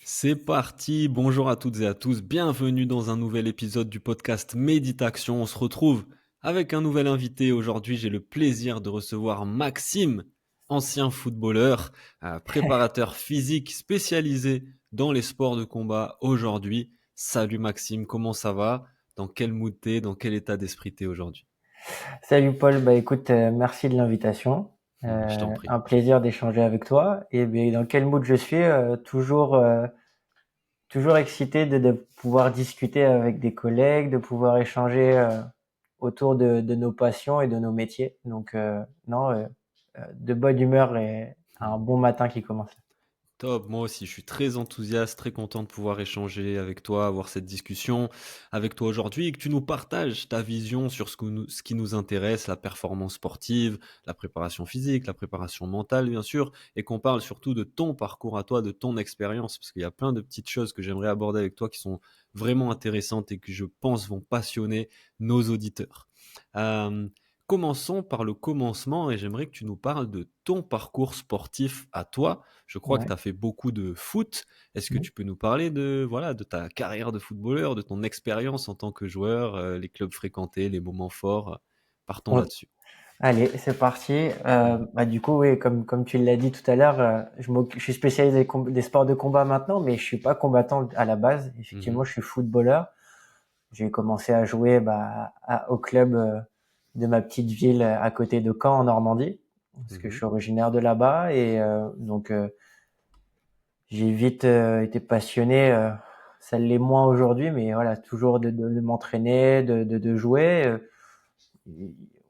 C'est parti, bonjour à toutes et à tous, bienvenue dans un nouvel épisode du podcast Méditation. On se retrouve avec un nouvel invité. Aujourd'hui, j'ai le plaisir de recevoir Maxime, ancien footballeur, préparateur physique spécialisé dans les sports de combat aujourd'hui. Salut Maxime, comment ça va? Dans quel mood t'es? Dans quel état d'esprit t'es aujourd'hui? Salut Paul, bah écoute, merci de l'invitation. Je t'en prie. Un plaisir d'échanger avec toi. Et ben, dans quel mood je suis? Toujours excité de pouvoir discuter avec des collègues, de pouvoir échanger autour de nos passions et de nos métiers. Donc non, de bonne humeur et un bon matin qui commence. Top, moi aussi, je suis très enthousiaste, très content de pouvoir échanger avec toi, avoir cette discussion avec toi aujourd'hui et que tu nous partages ta vision sur ce qui nous intéresse, la performance sportive, la préparation physique, la préparation mentale, bien sûr, et qu'on parle surtout de ton parcours à toi, de ton expérience, parce qu'il y a plein de petites choses que j'aimerais aborder avec toi qui sont vraiment intéressantes et que je pense vont passionner nos auditeurs. Euh, Commençons par le commencement et j'aimerais que tu nous parles de ton parcours sportif à toi. Je crois que Ouais. tu as fait beaucoup de foot. Est-ce que Mhm. tu peux nous parler de, voilà, de ta carrière de footballeur, de ton expérience en tant que joueur, les clubs fréquentés, les moments forts? Partons On- là-dessus. Allez, c'est parti. Mhm. Bah, du coup, oui, comme tu l'as dit tout à l'heure, je suis spécialisé des sports de combat maintenant, mais je suis pas combattant à la base. Effectivement, Mhm. je suis footballeur. J'ai commencé à jouer au club de ma petite ville à côté de Caen en Normandie, parce que je Mhm. suis originaire de là-bas et j'ai vite été passionné. Ça l'est moins aujourd'hui, mais voilà, toujours de m'entraîner, de jouer.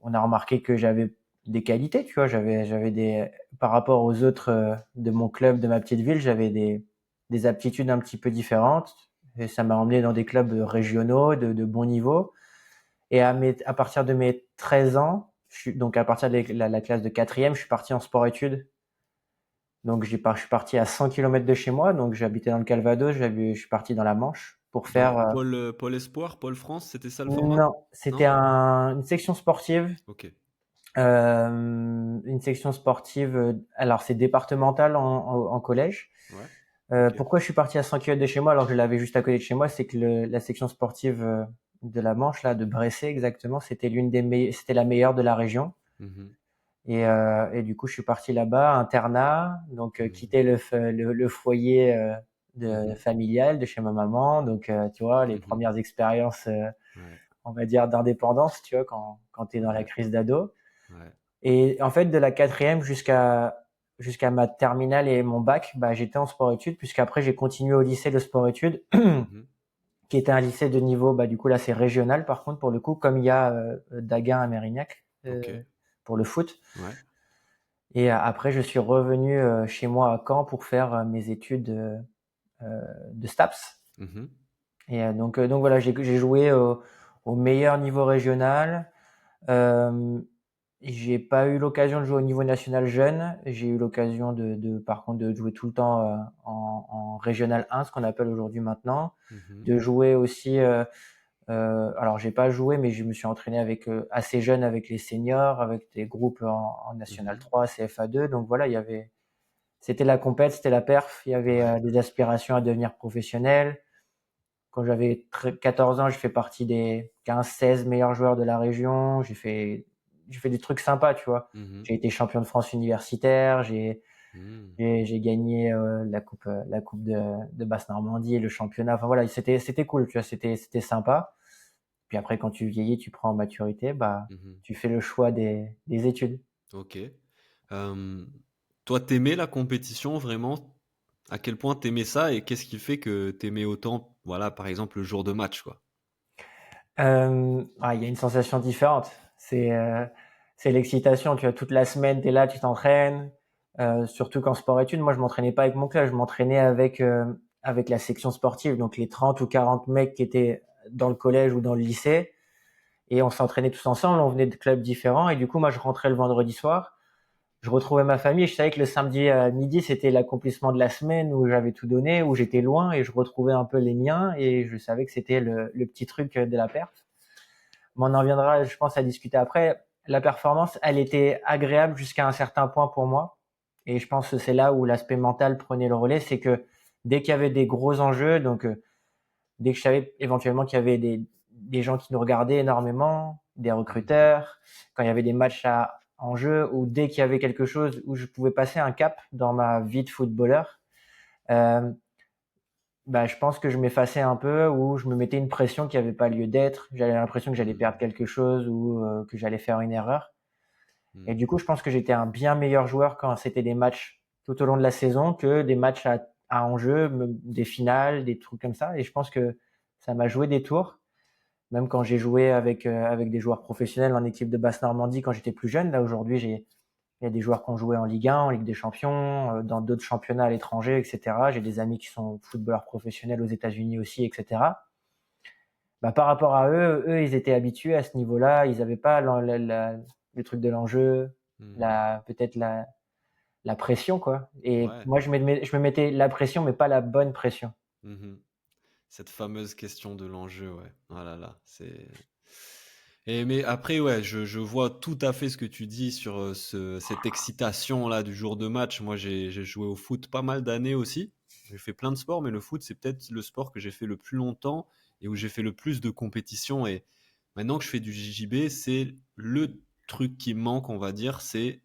On a remarqué que j'avais des qualités, tu vois. J'avais des par rapport aux autres de mon club, de ma petite ville, j'avais des aptitudes un petit peu différentes. Et ça m'a emmené dans des clubs régionaux de bon niveau. Et à partir de mes 13 ans, donc à partir de la classe de quatrième, je suis parti en sport-études. Donc je suis parti à 100 kilomètres de chez moi. Donc j'habitais dans le Calvados, je suis parti dans la Manche pour Dans faire. Pôle Espoir, Pôle France, c'était ça le format? Non, c'était Non? une section sportive. Ok. Une section sportive. Alors c'est départemental en collège. Ouais. Ok. Pourquoi je suis parti à 100 kilomètres de chez moi alors que je l'avais juste à côté de chez moi, c'est que la section sportive de la Manche, là, de Bressé exactement, c'était la meilleure de la région. Mhm. Et du coup, je suis parti là-bas, internat, donc Mhm. quitter le foyer Mhm. familial de chez ma maman. Donc, tu vois, les Mhm. premières expériences, Ouais. on va dire, d'indépendance, tu vois, quand tu es dans la Ouais. crise d'ado. Ouais. Et en fait, de la quatrième jusqu'à ma terminale et mon bac, bah, j'étais en sport-études, puisqu'après, j'ai continué au lycée de sport-études, Mhm. qui était un lycée de niveau, bah, du coup, là, c'est régional, par contre, pour le coup, comme il y a Daguin à Mérignac, Ok. pour le foot. Ouais. Et après, je suis revenu chez moi à Caen pour faire mes études de STAPS. Mhm. Et donc voilà, j'ai joué au meilleur niveau régional. Euh, j'ai pas eu l'occasion de jouer au niveau national jeune. J'ai eu l'occasion par contre, de jouer tout le temps en régional 1, ce qu'on appelle aujourd'hui maintenant. Mhm. De jouer aussi. Alors, j'ai pas joué, mais je me suis entraîné avec assez jeune avec les seniors, avec des groupes en National Mhm. 3, CFA2. Donc voilà, c'était la compète, c'était la perf. Il y avait Ouais. des aspirations à devenir professionnel. Quand j'avais 14 ans, j'ai fait partie des 15-16 meilleurs joueurs de la région. J'ai fait des trucs sympas, tu vois. Mhm. J'ai été champion de France universitaire. Mhm. J'ai gagné la coupe de Basse-Normandie et le championnat. Enfin voilà, c'était cool, tu vois. C'était sympa. Puis après, quand tu vieillis, tu prends en maturité, bah, Mhm. tu fais le choix des études. Ok. Euh, Toi, t'aimais la compétition vraiment? À quel point t'aimais ça et qu'est-ce qui fait que t'aimais autant, voilà, par exemple, le jour de match, quoi? Il y a une sensation différente. C'est l'excitation. Tu as toute la semaine, tu es là, tu t'entraînes. Surtout qu'en sport-études, moi, je m'entraînais pas avec mon club, je m'entraînais avec la section sportive, donc les 30 ou 40 mecs qui étaient dans le collège ou dans le lycée. Et on s'entraînait tous ensemble, on venait de clubs différents. Et du coup, moi, je rentrais le vendredi soir, je retrouvais ma famille. Et je savais que le samedi midi, c'était l'accomplissement de la semaine où j'avais tout donné, où j'étais loin et je retrouvais un peu les miens. Et je savais que c'était le petit truc de la perf. Mais on en viendra, je pense, à discuter après. La performance, elle était agréable jusqu'à un certain point pour moi. Et je pense que c'est là où l'aspect mental prenait le relais, c'est que dès qu'il y avait des gros enjeux, donc dès que je savais éventuellement qu'il y avait des gens qui nous regardaient énormément, des Mmh. recruteurs, quand il y avait des matchs en jeu, ou dès qu'il y avait quelque chose où je pouvais passer un cap dans ma vie de footballeur, euh, bah, je pense que je m'effaçais un peu, ou je me mettais une pression qui n'avait pas lieu d'être. J'avais l'impression que j'allais perdre Mmh. quelque chose, ou que j'allais faire une erreur. Et Mmh. du coup, je pense que j'étais un bien meilleur joueur quand c'était des matchs tout au long de la saison que des matchs à enjeu, des finales, des trucs comme ça. Et je pense que ça m'a joué des tours, même quand j'ai joué avec des joueurs professionnels en équipe de Basse-Normandie quand j'étais plus jeune. Là, aujourd'hui, il y a des joueurs qui ont joué en Ligue 1, en Ligue des Champions, dans d'autres championnats à l'étranger, etc. J'ai des amis qui sont footballeurs professionnels aux États-Unis aussi, etc. Bah, par rapport à eux, ils étaient habitués à ce niveau-là. Ils n'avaient pas le truc de l'enjeu, Mmh. peut-être la pression, quoi. Et Ouais. moi, je me mettais la pression, mais pas la bonne pression. Mmh. Cette fameuse question de l'enjeu, ouais. Ah là là, c'est mais après, ouais, je vois tout à fait ce que tu dis sur, cette excitation-là du jour de match. Moi, j'ai joué au foot pas mal d'années aussi. J'ai fait plein de sports, mais le foot, c'est peut-être le sport que j'ai fait le plus longtemps et où j'ai fait le plus de compétitions. Et maintenant que je fais du JJB, c'est le truc qui me manque, on va dire, c'est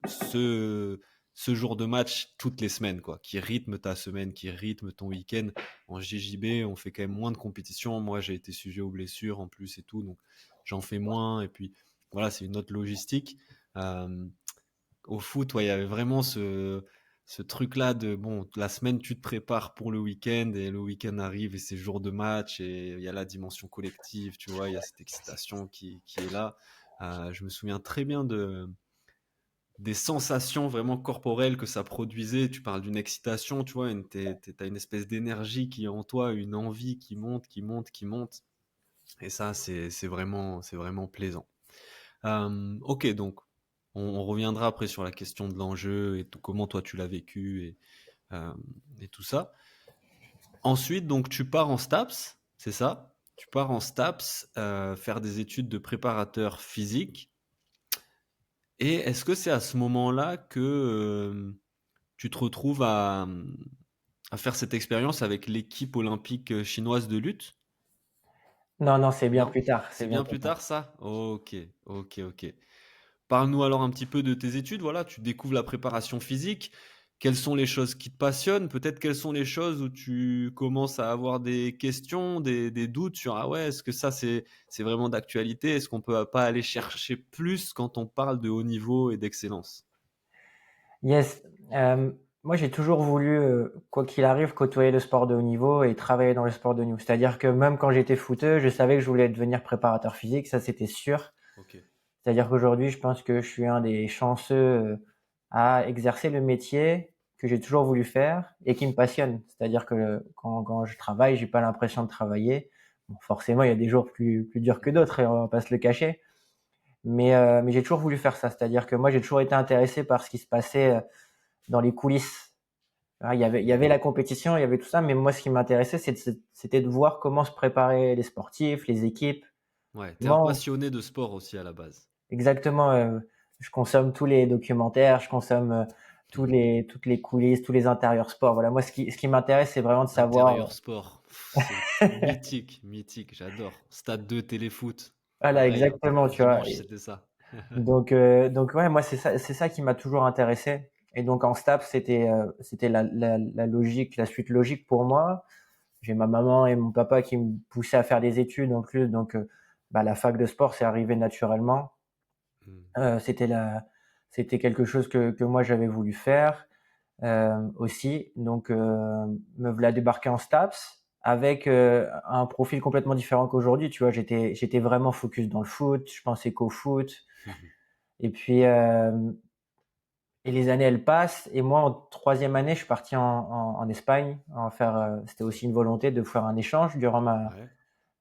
ce ce jour de match toutes les semaines, quoi, qui rythme ta semaine, qui rythme ton week-end. En JJB, on fait quand même moins de compétitions. Moi, j'ai été sujet aux blessures en plus et tout, donc j'en fais moins. Et puis, voilà, c'est une autre logistique. Euh, Au foot, ouais, il y avait vraiment ce truc-là de, bon, la semaine, tu te prépares pour le week-end et le week-end arrive et c'est jour de match et il y a la dimension collective, tu vois, il y a cette excitation qui est là. Je me souviens très bien des sensations vraiment corporelles que ça produisait. Tu parles d'une excitation, tu vois, t'as une espèce d'énergie qui est en toi, une envie qui monte, qui monte, qui monte. Et ça, c'est vraiment plaisant. Ok, donc on reviendra après sur la question de l'enjeu et tout, comment toi tu l'as vécu euh, et tout ça. Ensuite, donc tu pars en STAPS, c'est ça? Tu pars en STAPS faire des études de préparateur physique. Et est-ce que c'est à ce moment-là que tu te retrouves à faire cette expérience avec l'équipe olympique chinoise de lutte? Non, non, c'est bien Non? plus tard. C'est C'est bien bien plus plus tard. tard ça? Ok, ok, ok. Parle-nous alors un petit peu de tes études. Voilà, tu découvres la préparation physique. Quelles sont les choses qui te passionnent? Peut-être quelles sont les choses où tu commences à avoir des questions, des doutes sur ah ouais, est-ce que ça c'est vraiment d'actualité? Est-ce qu'on peut pas aller chercher plus quand on parle de haut niveau et d'excellence? Yes. Euh, Moi, j'ai toujours voulu, quoi qu'il arrive, côtoyer le sport de haut niveau et travailler dans le sport de haut niveau. C'est-à-dire que même quand j'étais footeux, je savais que je voulais devenir préparateur physique. Ça, c'était sûr. Ok. C'est-à-dire qu'aujourd'hui, je pense que je suis un des chanceux à exercer le métier que j'ai toujours voulu faire et qui me passionne. C'est-à-dire que quand je travaille, j'ai pas l'impression de travailler. Bon, forcément, il y a des jours plus durs que d'autres et on va pas se le cacher. Mais j'ai toujours voulu faire ça. C'est-à-dire que moi, j'ai toujours été intéressé par ce qui se passait dans les coulisses. Ah, il y avait la compétition, il y avait tout ça, mais moi, ce qui m'intéressait, c'était de voir comment se préparaient les sportifs, les équipes. Ouais, t'es un Comment passionné de sport aussi à la base. exactement, je consomme tous les documentaires, je consomme toutes les coulisses, tous les intérieurs sport. Voilà, moi, ce qui m'intéresse, c'est vraiment de savoir. Intérieur sport, c'est mythique, mythique, j'adore. Stade 2 téléfoot, Voilà, pareil, hein, exactement, le tu vois. dimanche c'était ça. Donc ouais, moi, c'est ça qui m'a toujours intéressé. Et donc en STAPS, c'était la logique, la suite logique pour moi. J'ai ma maman et mon papa qui me poussaient à faire des études en plus, donc bah, la fac de sport, c'est arrivé naturellement. Hmm. Euh, c'était la, C'était quelque chose que moi j'avais voulu faire aussi. Donc me voilà débarqué en STAPS avec un profil complètement différent qu'aujourd'hui. Tu vois, j'étais vraiment focus dans le foot. Je pensais qu'au foot. Et puis et les années elles passent. Et moi en troisième année, je suis parti en Espagne en faire. C'était aussi une volonté de faire un échange durant Ouais.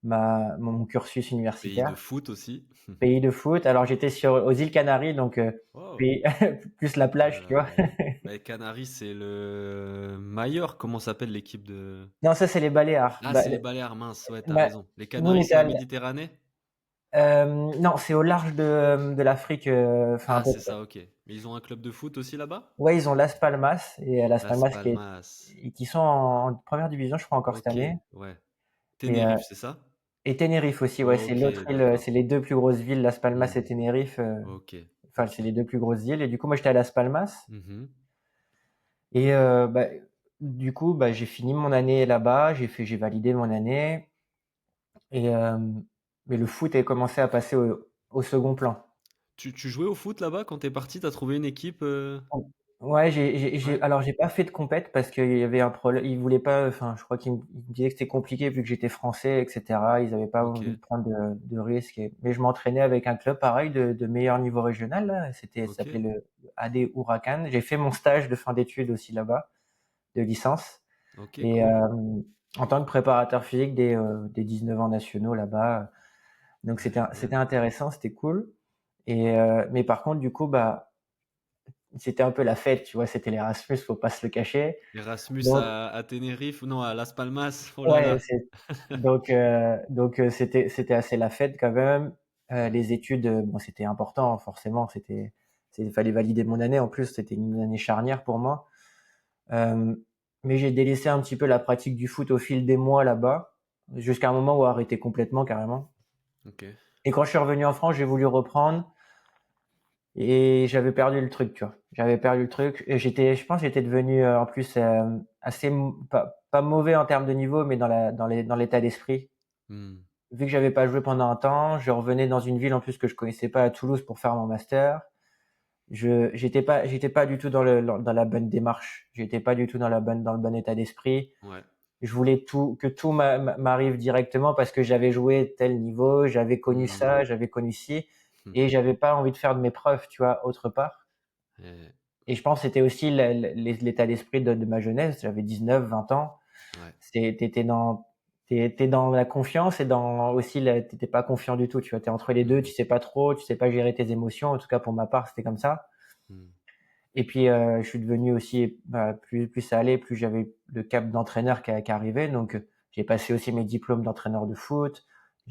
mon cursus Pays de universitaire. foot aussi. Pays de foot. Alors j'étais aux îles Canaries, donc Oh. pays, plus la plage, tu vois. Bah, Canaries, c'est le Mayor. Comment s'appelle l'équipe de... Non, ça c'est les Baléares. Ah, c'est les Baléares, mince, ouais, t'as Bah, raison. Les nous on Canaries, c'est était la Méditerranée? non, c'est au large de l'Afrique, enfin Ah, c'est ça, ok. Mais ils ont un club de foot aussi là-bas? Ouais, ils ont Las Palmas et Las Las Palmas Palmas. qui sont en première division, je crois encore cette OK, année. ouais. Et, Tenerife, c'est ça? Tenerife aussi, ouais, c'est l'autre OK, île, c'est d'accord. les deux plus grosses villes, Las Palmas et Mmh. Tenerife. OK, Enfin, c'est OK. les deux plus grosses îles. Et du coup, moi, j'étais à Las Palmas. Mmh. Et du coup, j'ai fini mon année là-bas. J'ai validé mon année. Et mais le foot a commencé à passer au second plan. Tu jouais au foot là-bas quand tu es parti? Tu as trouvé une équipe, Ouais, Ouais? alors j'ai pas fait de compète parce qu'il y avait un problème. Ils voulaient pas, enfin, je crois qu'ils me disaient que c'était compliqué vu que j'étais français, etc. Ils avaient pas envie de OK, prendre de risques. Mais je m'entraînais avec un club pareil de meilleur niveau régional, là. Ça s'appelait OK, le AD Huracan. J'ai fait mon stage de fin d'études aussi là-bas, de licence. OK, Et cool. en tant que préparateur physique des 19 ans nationaux là-bas. Donc Ouais, c'était ouais. intéressant, c'était cool. Et mais par contre, du coup, c'était un peu la fête, tu vois, c'était l'Erasmus, faut pas se le cacher. Erasmus Donc à Tenerife ou non, à Las Palmas? Oh là ouais, là. c'était assez la fête quand même. Les études, bon, c'était important forcément, fallait valider mon année en plus, c'était une année charnière pour moi. Euh, mais j'ai délaissé un petit peu la pratique du foot au fil des mois là-bas, jusqu'à un moment où arrêté complètement carrément. OK, Et quand je suis revenu en France, j'ai voulu reprendre. Et j'avais perdu le truc, tu vois. J'avais perdu le truc. Et je pense, que j'étais devenu en plus assez pas mauvais en termes de niveau, mais dans l'état d'esprit. mmh, Vu que j'avais pas joué pendant un temps, je revenais dans une ville en plus que je connaissais pas à Toulouse pour faire mon master. J'étais pas du tout dans la bonne démarche. J'étais pas du tout dans le bon état d'esprit. ouais. Je voulais que tout m'arrive directement parce que j'avais joué tel niveau, j'avais connu Mmh. ça, j'avais connu ci, Mmh. et j'avais pas envie de faire de mes preuves, tu vois, autre part. Et Et je pense que c'était aussi l'état d'esprit de ma jeunesse. J'avais 19, 20 ans. ouais. T'es dans la confiance et dans aussi t'étais pas confiant du tout. Tu vois, t'es entre les deux. Mmh. Tu sais pas trop. Tu sais pas gérer tes émotions. En tout cas, pour ma part, c'était comme ça. Mmh. Et puis, je suis devenu aussi, plus ça allait, plus j'avais le cap d'entraîneur qui arrivait. Donc, j'ai passé aussi mes diplômes d'entraîneur de foot.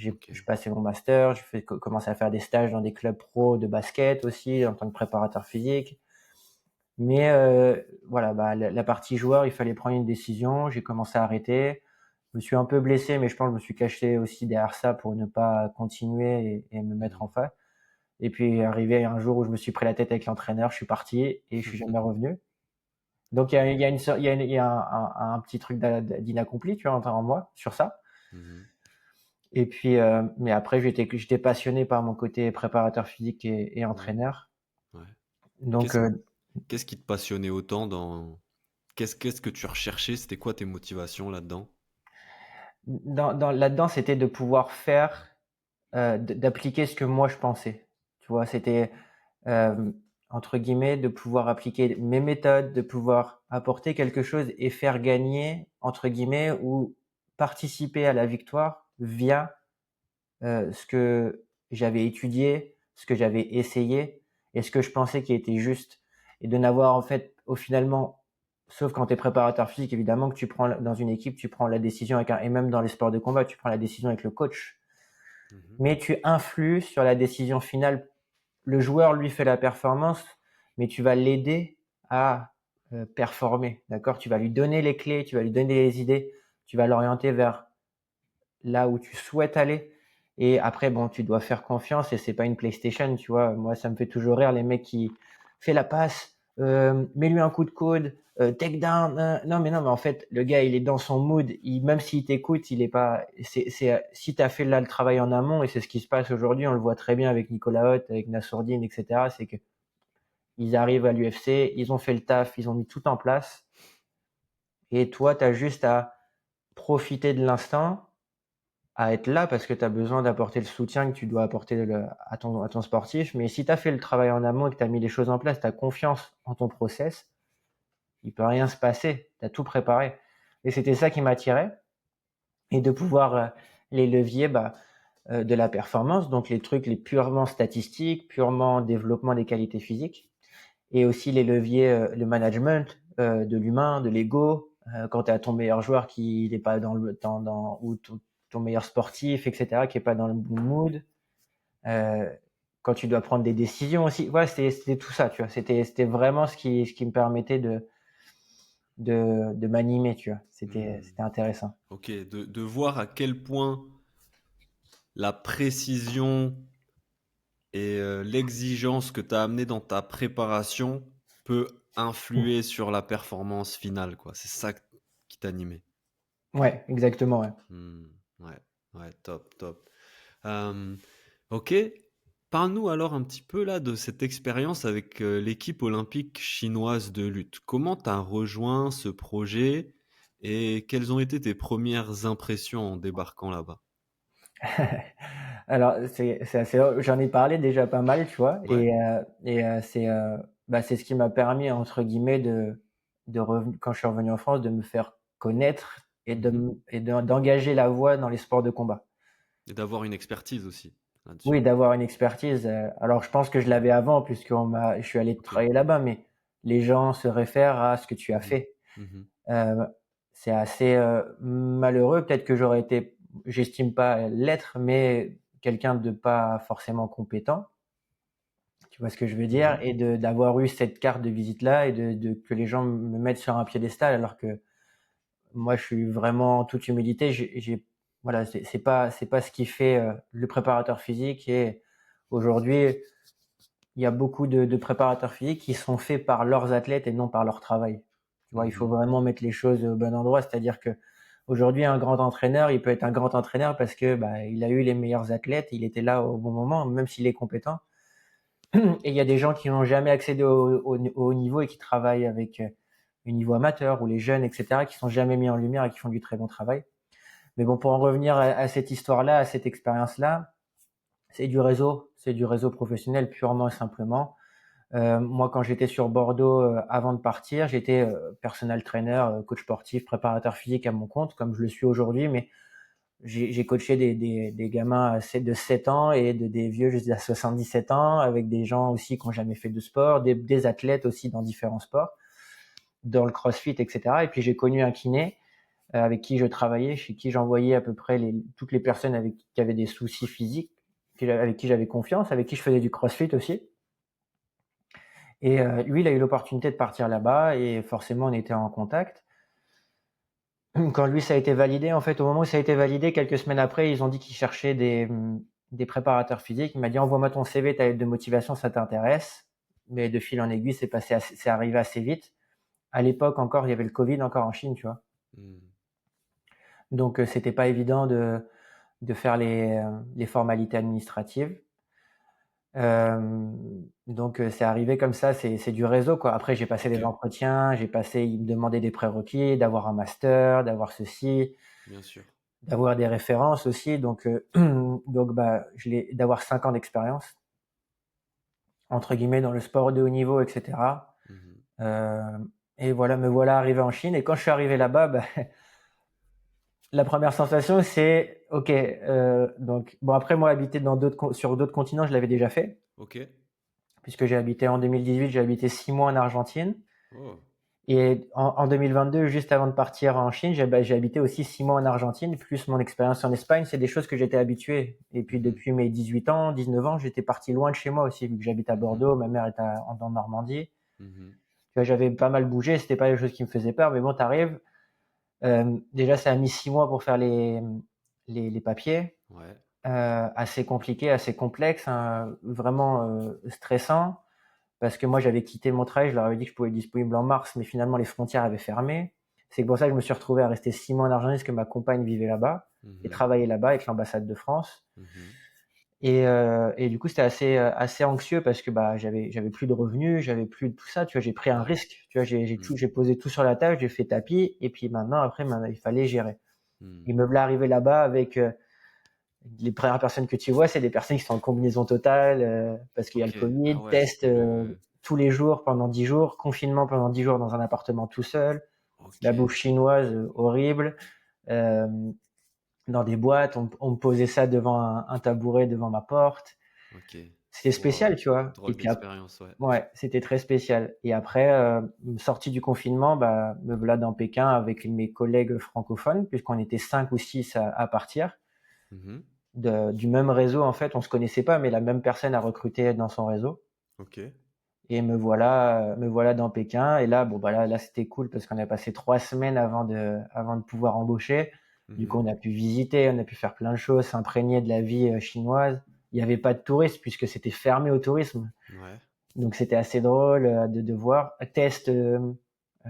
OK. Je passais mon master. J'ai commencé à faire des stages dans des clubs pro de basket aussi en tant que préparateur physique. Mais voilà, la partie joueur, il fallait prendre une décision. J'ai commencé à arrêter. Je me suis un peu blessé, mais je pense que je me suis caché aussi derrière ça pour ne pas continuer et me mettre en Mmh. face. Et puis arrivé un jour où je me suis pris la tête avec l'entraîneur, je suis parti et je suis jamais revenu. Donc il y a une, il y a, il y a un petit truc d'inaccompli, tu vois, en moi sur ça. Mmh. Et puis, mais après j'étais passionné par mon côté préparateur physique et Ouais, entraîneur. ouais. Donc Qu'est-ce qu'est-ce qui te passionnait autant dans qu'est-ce que tu recherchais? C'était quoi tes motivations là-dedans? là-dedans, c'était de pouvoir faire d'appliquer ce que moi je pensais. Tu vois, c'était euh, entre guillemets de pouvoir appliquer mes méthodes, de pouvoir apporter quelque chose et faire gagner entre guillemets ou participer à la victoire via ce que j'avais étudié, ce que j'avais essayé et ce que je pensais qui était juste et de n'avoir en fait au finalement sauf quand tu es préparateur physique évidemment que tu prends dans une équipe tu prends la décision avec et même dans les sports de combat tu prends la décision avec le coach Mmh. mais tu influes sur la décision finale. Le joueur, lui, fait la performance, mais tu vas l'aider à performer, d'accord? Tu vas lui donner les clés, tu vas lui donner les idées, tu vas l'orienter vers là où tu souhaites aller. Et après, bon, tu dois faire confiance et c'est pas une PlayStation, tu vois. Moi, ça me fait toujours rire les mecs qui fait la passe, mets-lui un coup de coude, take down. Non, mais non, mais en fait, le gars, il est dans son mood. Même s'il t'écoute, il est pas. Si t'as fait là le travail en amont et c'est ce qui se passe aujourd'hui, on le voit très bien avec Nicolas Hoth, avec Nassourdine, etc. C'est que ils arrivent à l'UFC, ils ont fait le taf, ils ont mis tout en place. Et toi, t'as juste à profiter de l'instant à être là parce que tu as besoin d'apporter le soutien que tu dois apporter à ton sportif. Mais si tu as fait le travail en amont et que tu as mis les choses en place, tu as confiance en ton process, il peut rien se passer. Tu as tout préparé. Et c'était ça qui m'attirait. Et de pouvoir les leviers de la performance, donc les trucs les purement statistiques, purement développement des qualités physiques, et aussi les leviers, le management de l'humain, de l'ego, quand tu as ton meilleur joueur qui n'est pas ou ton meilleur sportif, etc., qui est pas dans le bon mood, euh, quand tu dois prendre des décisions aussi. Ouais, c'était tout ça, tu vois. C'était vraiment ce qui me permettait de m'animer, tu vois. C'était intéressant. Ok, de voir à quel point la précision et l'exigence que tu as amené dans ta préparation peut influer sur la performance finale, quoi. C'est ça qui t'animait. Ouais, exactement, ouais. Hmm, ouais, ouais, top, top. Euh, ok, parle-nous alors un petit peu là de cette expérience avec l'équipe olympique chinoise de lutte. Comment tu as rejoint ce projet et quelles ont été tes premières impressions en débarquant là-bas? Alors, c'est assez, j'en ai parlé déjà pas mal, tu vois, Ouais. c'est ce qui m'a permis, entre guillemets, quand je suis revenu en France, de me faire connaître Mhm. d'engager la voie dans les sports de combat. Et d'avoir une expertise aussi là-dessus. Oui, d'avoir une expertise. Alors, je pense que je l'avais avant, je suis allé Ok. travailler là-bas, mais les gens se réfèrent à ce que tu as Mhm. fait. Mhm. Euh, c'est assez malheureux. Peut-être que j'estime pas l'être, mais quelqu'un de pas forcément compétent. Tu vois ce que je veux dire? Mhm. Et d'avoir eu cette carte de visite-là et que les gens me mettent sur un piédestal alors que moi, je suis vraiment en toute humilité. Voilà, c'est pas ce qui fait le préparateur physique. Et aujourd'hui, il y a beaucoup de préparateurs physiques qui sont faits par leurs athlètes et non par leur travail. Tu vois, il faut Mhm. vraiment mettre les choses au bon endroit. C'est-à-dire que aujourd'hui, un grand entraîneur, il peut être un grand entraîneur parce que il a eu les meilleurs athlètes, il était là au bon moment, même s'il est compétent. Et il y a des gens qui n'ont jamais accédé au haut niveau et qui travaillent avec le niveau amateur ou les jeunes, etc., qui sont jamais mis en lumière et qui font du très bon travail. Mais bon, pour en revenir à cette histoire-là, à cette expérience-là, c'est du réseau professionnel purement et simplement. Moi, quand j'étais sur Bordeaux, avant de partir, j'étais personal trainer, coach sportif, préparateur physique à mon compte, comme je le suis aujourd'hui. Mais j'ai coaché des gamins de 7 ans et des vieux jusqu'à 77 ans, avec des gens aussi qui n'ont jamais fait de sport, des athlètes aussi dans différents sports, dans le crossfit, etc. Et puis j'ai connu un kiné avec qui je travaillais, chez qui j'envoyais à peu près toutes les personnes qui avaient des soucis physiques, avec qui j'avais confiance, avec qui je faisais du crossfit aussi. Et lui, il a eu l'opportunité de partir là-bas et forcément, on était en contact. Quand lui, ça a été validé, en fait, au moment où ça a été validé, quelques semaines après, ils ont dit qu'ils cherchaient des préparateurs physiques. Il m'a dit, envoie-moi ton CV, ta lettre de motivation, ça t'intéresse. Mais de fil en aiguille, c'est arrivé assez vite. À l'époque encore, il y avait le Covid encore en Chine, tu vois. Mhm. Donc, c'était pas évident de faire les formalités administratives. Euh, donc c'est arrivé comme ça, c'est du réseau quoi. Après j'ai passé Ok, des entretiens, ils me demandaient des prérequis, d'avoir un master, d'avoir ceci, bien sûr. d'avoir des références aussi. Donc d'avoir 5 ans d'expérience entre guillemets dans le sport de haut niveau, etc. Mhm. Euh, et voilà, me voilà arrivé en Chine. Et quand je suis arrivé là-bas, la première sensation c'est ok. Donc bon après moi habiter sur d'autres continents, je l'avais déjà fait Ok. puisque j'ai habité en 2018, j'ai habité 6 mois en Argentine. Oh. Et en 2022, juste avant de partir en Chine, j'ai habité aussi 6 mois en Argentine, plus mon expérience en Espagne. C'est des choses que j'étais habitué. Et puis Mhm. depuis mes 18 ans, 19 ans, j'étais parti loin de chez moi aussi, vu que j'habite à Mhm. Bordeaux, ma mère est en Normandie. Mhm. Tu vois, j'avais pas mal bougé, c'était pas des choses qui me faisaient peur, mais bon, t'arrives. Déjà, ça a mis 6 mois pour faire les papiers. Ouais. Assez compliqué, assez complexe, hein, vraiment stressant. Parce que moi j'avais quitté mon travail, je leur avais dit que je pouvais être disponible en mars, mais finalement les frontières avaient fermé. C'est pour ça que je me suis retrouvé à rester 6 mois en Argentine, parce que ma compagne vivait là-bas et Mhm. travaillait là-bas avec l'ambassade de France. Mhm. Et du coup c'était assez anxieux parce que j'avais plus de revenus, j'avais plus de tout ça. Tu vois, j'ai pris un Ouais. risque. Tu vois, Mhm. j'ai posé tout sur la table, j'ai fait tapis, et puis maintenant il fallait gérer. Mhm. Il me voilà arrivé là-bas avec les premières personnes que tu vois, c'est des personnes qui sont en combinaison totale parce qu'il y a le Ok. Ah Covid, ouais, test c'était le. tous les jours pendant 10 jours, confinement pendant 10 jours dans un appartement tout seul, Ok. la bouffe chinoise horrible, euh, dans des boîtes, on me posait ça devant un tabouret devant ma porte. Ok. C'était Wow. spécial, tu vois. Et Drôle puis d'expérience, ouais. ouais, c'était très spécial. Et après, sortie du confinement, me voilà dans Pékin avec mes collègues francophones, puisqu'on était 5 ou 6 à partir. Mhm. du même réseau, en fait. On se connaissait pas, mais la même personne a recruté dans son réseau. OK. Et me voilà dans Pékin. Et là, bon, bah là, c'était cool parce qu'on a passé 3 semaines avant de pouvoir embaucher. Du coup, Mmh. on a pu visiter, on a pu faire plein de choses, s'imprégner de la vie chinoise. Il n'y avait pas de touristes puisque c'était fermé au tourisme. Ouais. Donc, c'était assez drôle de voir. Test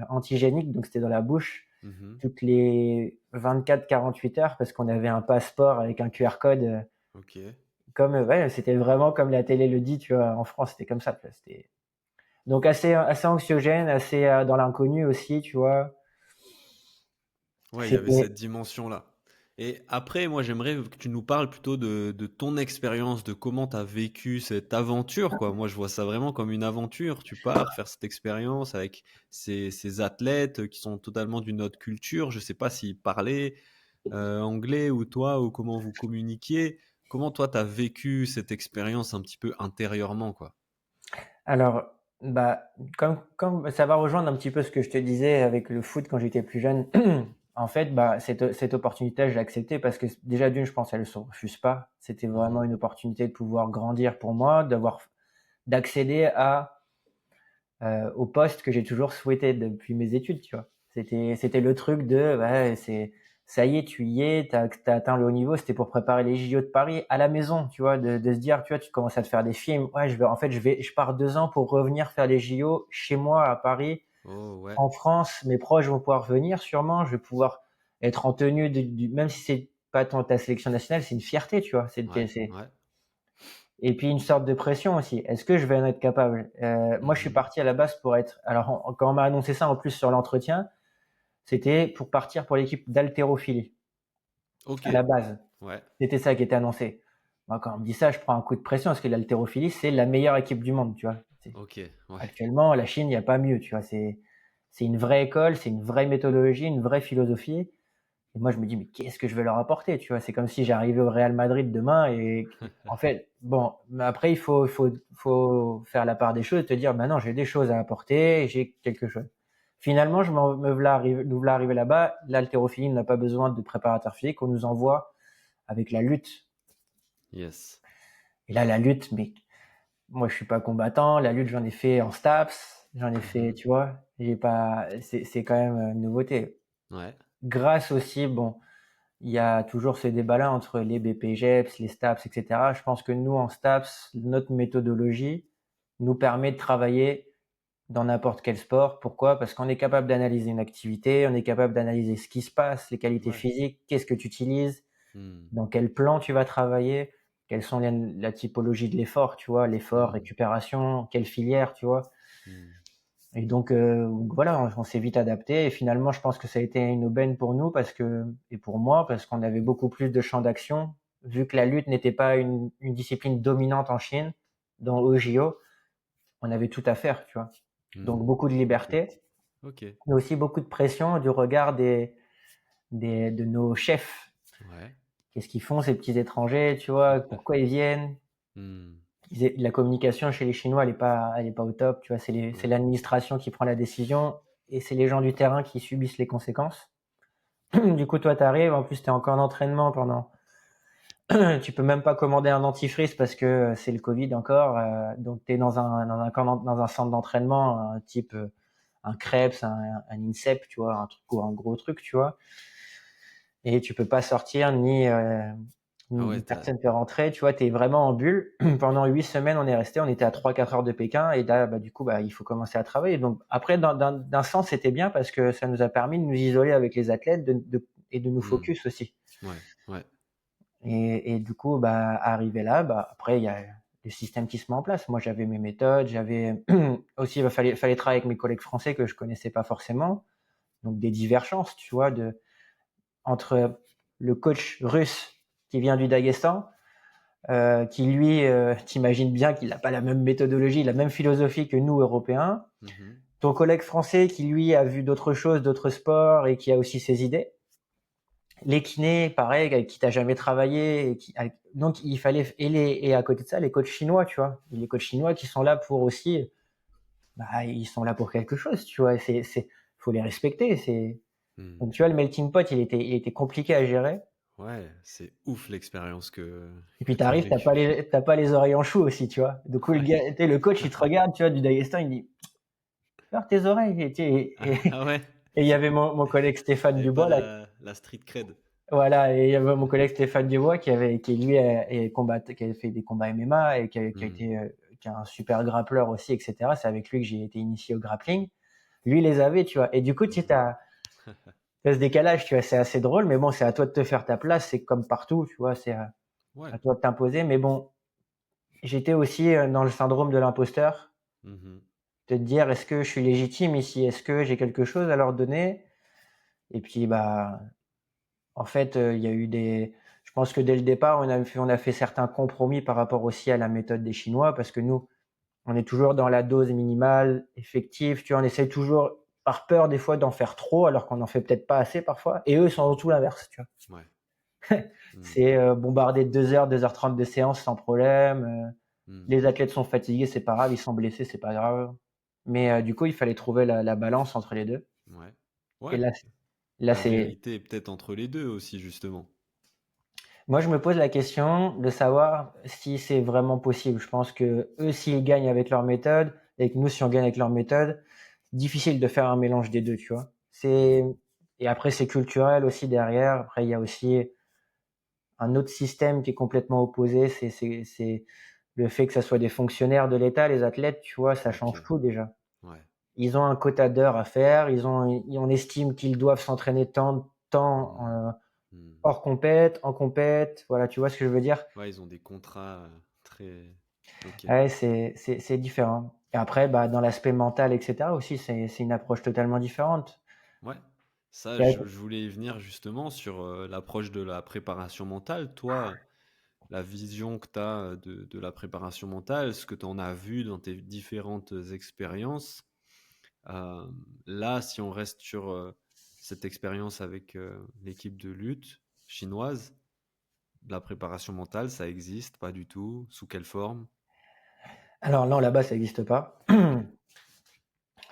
antigénique, donc c'était dans la bouche Mmh. toutes les 24-48 heures parce qu'on avait un passeport avec un QR code. OK. Comme ouais, c'était vraiment comme la télé le dit, tu vois, en France, c'était comme ça, tu vois, c'était donc assez anxiogène, assez dans l'inconnu aussi, tu vois. Ouais, il y avait C'était cette dimension-là. Et après, moi, j'aimerais que tu nous parles plutôt de ton expérience, de comment tu as vécu cette aventure, quoi. Moi, je vois ça vraiment comme une aventure. Tu pars faire cette expérience avec ces athlètes qui sont totalement d'une autre culture. Je sais pas s'ils parlaient anglais ou toi, ou comment vous communiquiez. Comment toi, tu as vécu cette expérience un petit peu intérieurement, quoi? alors, bah, comme ça va rejoindre un petit peu ce que je te disais avec le foot quand j'étais plus jeune. En fait, bah, cette opportunité, je l'ai acceptée parce que déjà d'une, je pense qu'elle se refuse pas. C'était Mmh. vraiment une opportunité de pouvoir grandir pour moi, d'accéder au poste que j'ai toujours souhaité depuis mes études, tu vois. C'était le truc de, ouais, ça y est, tu y es, t'as atteint le haut niveau. C'était pour préparer les JO de Paris à la maison, tu vois, de se dire, tu vois, tu commences à te faire des films. Ouais, je pars 2 ans pour revenir faire les JO chez moi à Paris, Oh, ouais. en France. Mes proches vont pouvoir venir sûrement. Je vais pouvoir être en tenue même si c'est pas ta sélection nationale, c'est une fierté, tu vois. Ouais, ouais. Et puis une sorte de pression aussi. Est-ce que je vais en être capable? Moi, je suis Mmh. parti à la base pour être. Alors, quand on m'a annoncé ça en plus sur l'entretien, c'était pour partir pour l'équipe d'haltérophilie OK. à la base. Ouais. C'était ça qui était annoncé. Moi, quand on me dit ça, je prends un coup de pression parce que l'haltérophilie, c'est la meilleure équipe du monde, tu vois. OK. Ouais. Actuellement, la Chine, il n'y a pas mieux, tu vois. C'est une vraie école, c'est une vraie méthodologie, une vraie philosophie. Et moi, je me dis, mais qu'est-ce que je vais leur apporter, tu vois? C'est comme si j'arrivais au Real Madrid demain et en fait, bon, mais après, faut faire la part des choses et te dire, maintenant, j'ai des choses à apporter, j'ai quelque chose. Finalement, nous voilà arrivés là-bas. L'haltérophilie n'a pas besoin de préparateur physique. On nous envoie avec la lutte. Yes. Et là, la lutte, mais moi, je suis pas combattant. La lutte, j'en ai fait en STAPS. J'en ai fait, Mmh. tu vois. J'ai pas, c'est quand même une nouveauté. Ouais. Grâce aussi, bon, il y a toujours ce débat-là entre les BPGEPS, les STAPS, etc. Je pense que nous, en STAPS, notre méthodologie nous permet de travailler dans n'importe quel sport. Pourquoi? Parce qu'on est capable d'analyser une activité, on est capable d'analyser ce qui se passe, les qualités Ouais. physiques, qu'est-ce que tu utilises, Mmh. dans quel plan tu vas travailler, quelles sont la typologie de l'effort, tu vois, l'effort, Mmh. récupération, quelle filière, tu vois. Mmh. Et donc voilà, on s'est vite adapté et finalement, je pense que ça a été une aubaine pour nous et pour moi, parce qu'on avait beaucoup plus de champs d'action, vu que la lutte n'était pas une discipline dominante en Chine, au JO, on avait tout à faire, tu vois. Donc Mmh. beaucoup de OK. liberté, OK. mais aussi beaucoup de pression du regard de nos chefs. Ouais. Qu'est-ce qu'ils font ces petits étrangers, tu vois? Pourquoi ils viennent? Mmh. La communication chez les Chinois, elle est pas au top, tu vois. C'est Ouais. l'administration qui prend la décision et c'est les gens du terrain qui subissent les conséquences. Du coup, toi, t'arrives, en plus, t'es encore en entraînement pendant. Tu peux même pas commander un dentifrice parce que c'est le Covid encore. Donc, t'es dans un centre d'entraînement, un type un Krebs, un INSEP, tu vois, un truc ou un gros truc, tu vois. Et tu peux pas sortir Ah ni ouais, personne peut rentrer. Tu vois, t'es vraiment en bulle. Pendant 8 semaines, on est resté. On était à 3-4 heures de Pékin et là, bah, du coup, bah, il faut commencer à travailler. Donc après, d'un sens, c'était bien parce que ça nous a permis de nous isoler avec les athlètes et de nous mmh. focus aussi. Ouais, ouais. Et du coup, bah, arrivé là, bah, après, il y a le système qui se met en place. Moi, j'avais mes méthodes, j'avais aussi, fallait travailler avec mes collègues français que je connaissais pas forcément. Donc, des divergences, tu vois, entre le coach russe qui vient du Daghestan, qui lui, t'imagines bien qu'il n'a pas la même méthodologie, la même philosophie que nous, Européens. Mmh. Ton collègue français qui lui a vu d'autres choses, d'autres sports et qui a aussi ses idées. Les kinés, pareil, avec qui t'as jamais travaillé. Donc il fallait et à côté de ça, les coachs chinois, tu vois, les coachs chinois qui sont là pour aussi, bah ils sont là pour quelque chose, tu vois. Faut les respecter. Mmh. Donc tu vois, le melting pot, il était compliqué à gérer. Ouais, c'est ouf l'expérience Et puis que tu as t'arrives, vécue. t'as pas les oreilles en chou aussi, tu vois. Du coup, le gars, tu sais, le coach, il te regarde, tu vois, du Daghestan, il dit, faire tes oreilles. Et, tu sais, Ah ouais? et il y avait mon collègue Stéphane Tu pas Dubois, là. la street cred. Voilà. Et il y avait mon collègue Stéphane Dubois qui lui, qui avait fait des combats MMA et qui a Mmh. été, qui est un super grappleur aussi, etc. C'est avec lui que j'ai été initié au grappling. Lui, il les avait, tu vois. Et du coup, tu sais, Mmh. t'as ce décalage, tu vois. C'est assez drôle, mais bon, c'est à toi de te faire ta place. C'est comme partout, tu vois. C'est Ouais. à toi de t'imposer. Mais bon, j'étais aussi dans le syndrome de l'imposteur. Mmh. De te dire, est-ce que je suis légitime ici? Est-ce que j'ai quelque chose à leur donner? Et puis, bah, en fait, il y a eu je pense que dès le départ, on a fait certains compromis par rapport aussi à la méthode des Chinois, parce que nous, on est toujours dans la dose minimale, effective, tu vois, on essaye toujours, par peur des fois d'en faire trop, alors qu'on en fait peut-être pas assez parfois. Et eux, ils sont dans tout l'inverse, tu vois. Ouais. Mmh. C'est bombarder 2 heures, 2h30 de séance sans problème. Mmh. Les athlètes sont fatigués, c'est pas grave, ils sont blessés, c'est pas grave. Mais du coup, il fallait trouver la balance entre les deux. Ouais. Et Ouais. là, La c'est, vérité est peut-être entre les 2 aussi justement. moi, je me pose la question de savoir si c'est vraiment possible. Je pense que eux, s'ils gagnent avec leur méthode, et que nous, si on gagne avec leur méthode, difficile de faire un mélange des deux, tu vois. Mmh. Et après, c'est culturel aussi derrière. Après, il y a aussi un autre système qui est complètement opposé. C'est le fait que ça soit des fonctionnaires de l'État, les athlètes, tu vois, ça change OK. tout déjà. Ouais. Ils ont un quota d'heures à faire. On estime qu'ils doivent s'entraîner tant Mmh. Mmh. hors compète, en compète. Voilà, tu vois ce que je veux dire? Ouais, ils ont des contrats, très OK. Ouais, c'est différent. Et après, bah, dans l'aspect mental, etc. aussi, c'est une approche totalement différente. Ouais. Ça, Ouais. je voulais y venir justement sur, l'approche de la préparation mentale. Toi, la vision que tu as de la préparation mentale, ce que tu en as vu dans tes différentes expériences, là, si on reste sur, cette expérience avec, l'équipe de lutte chinoise, la préparation mentale, ça existe? Pas du tout? Sous quelle forme? Alors non, là-bas, ça n'existe pas. OK,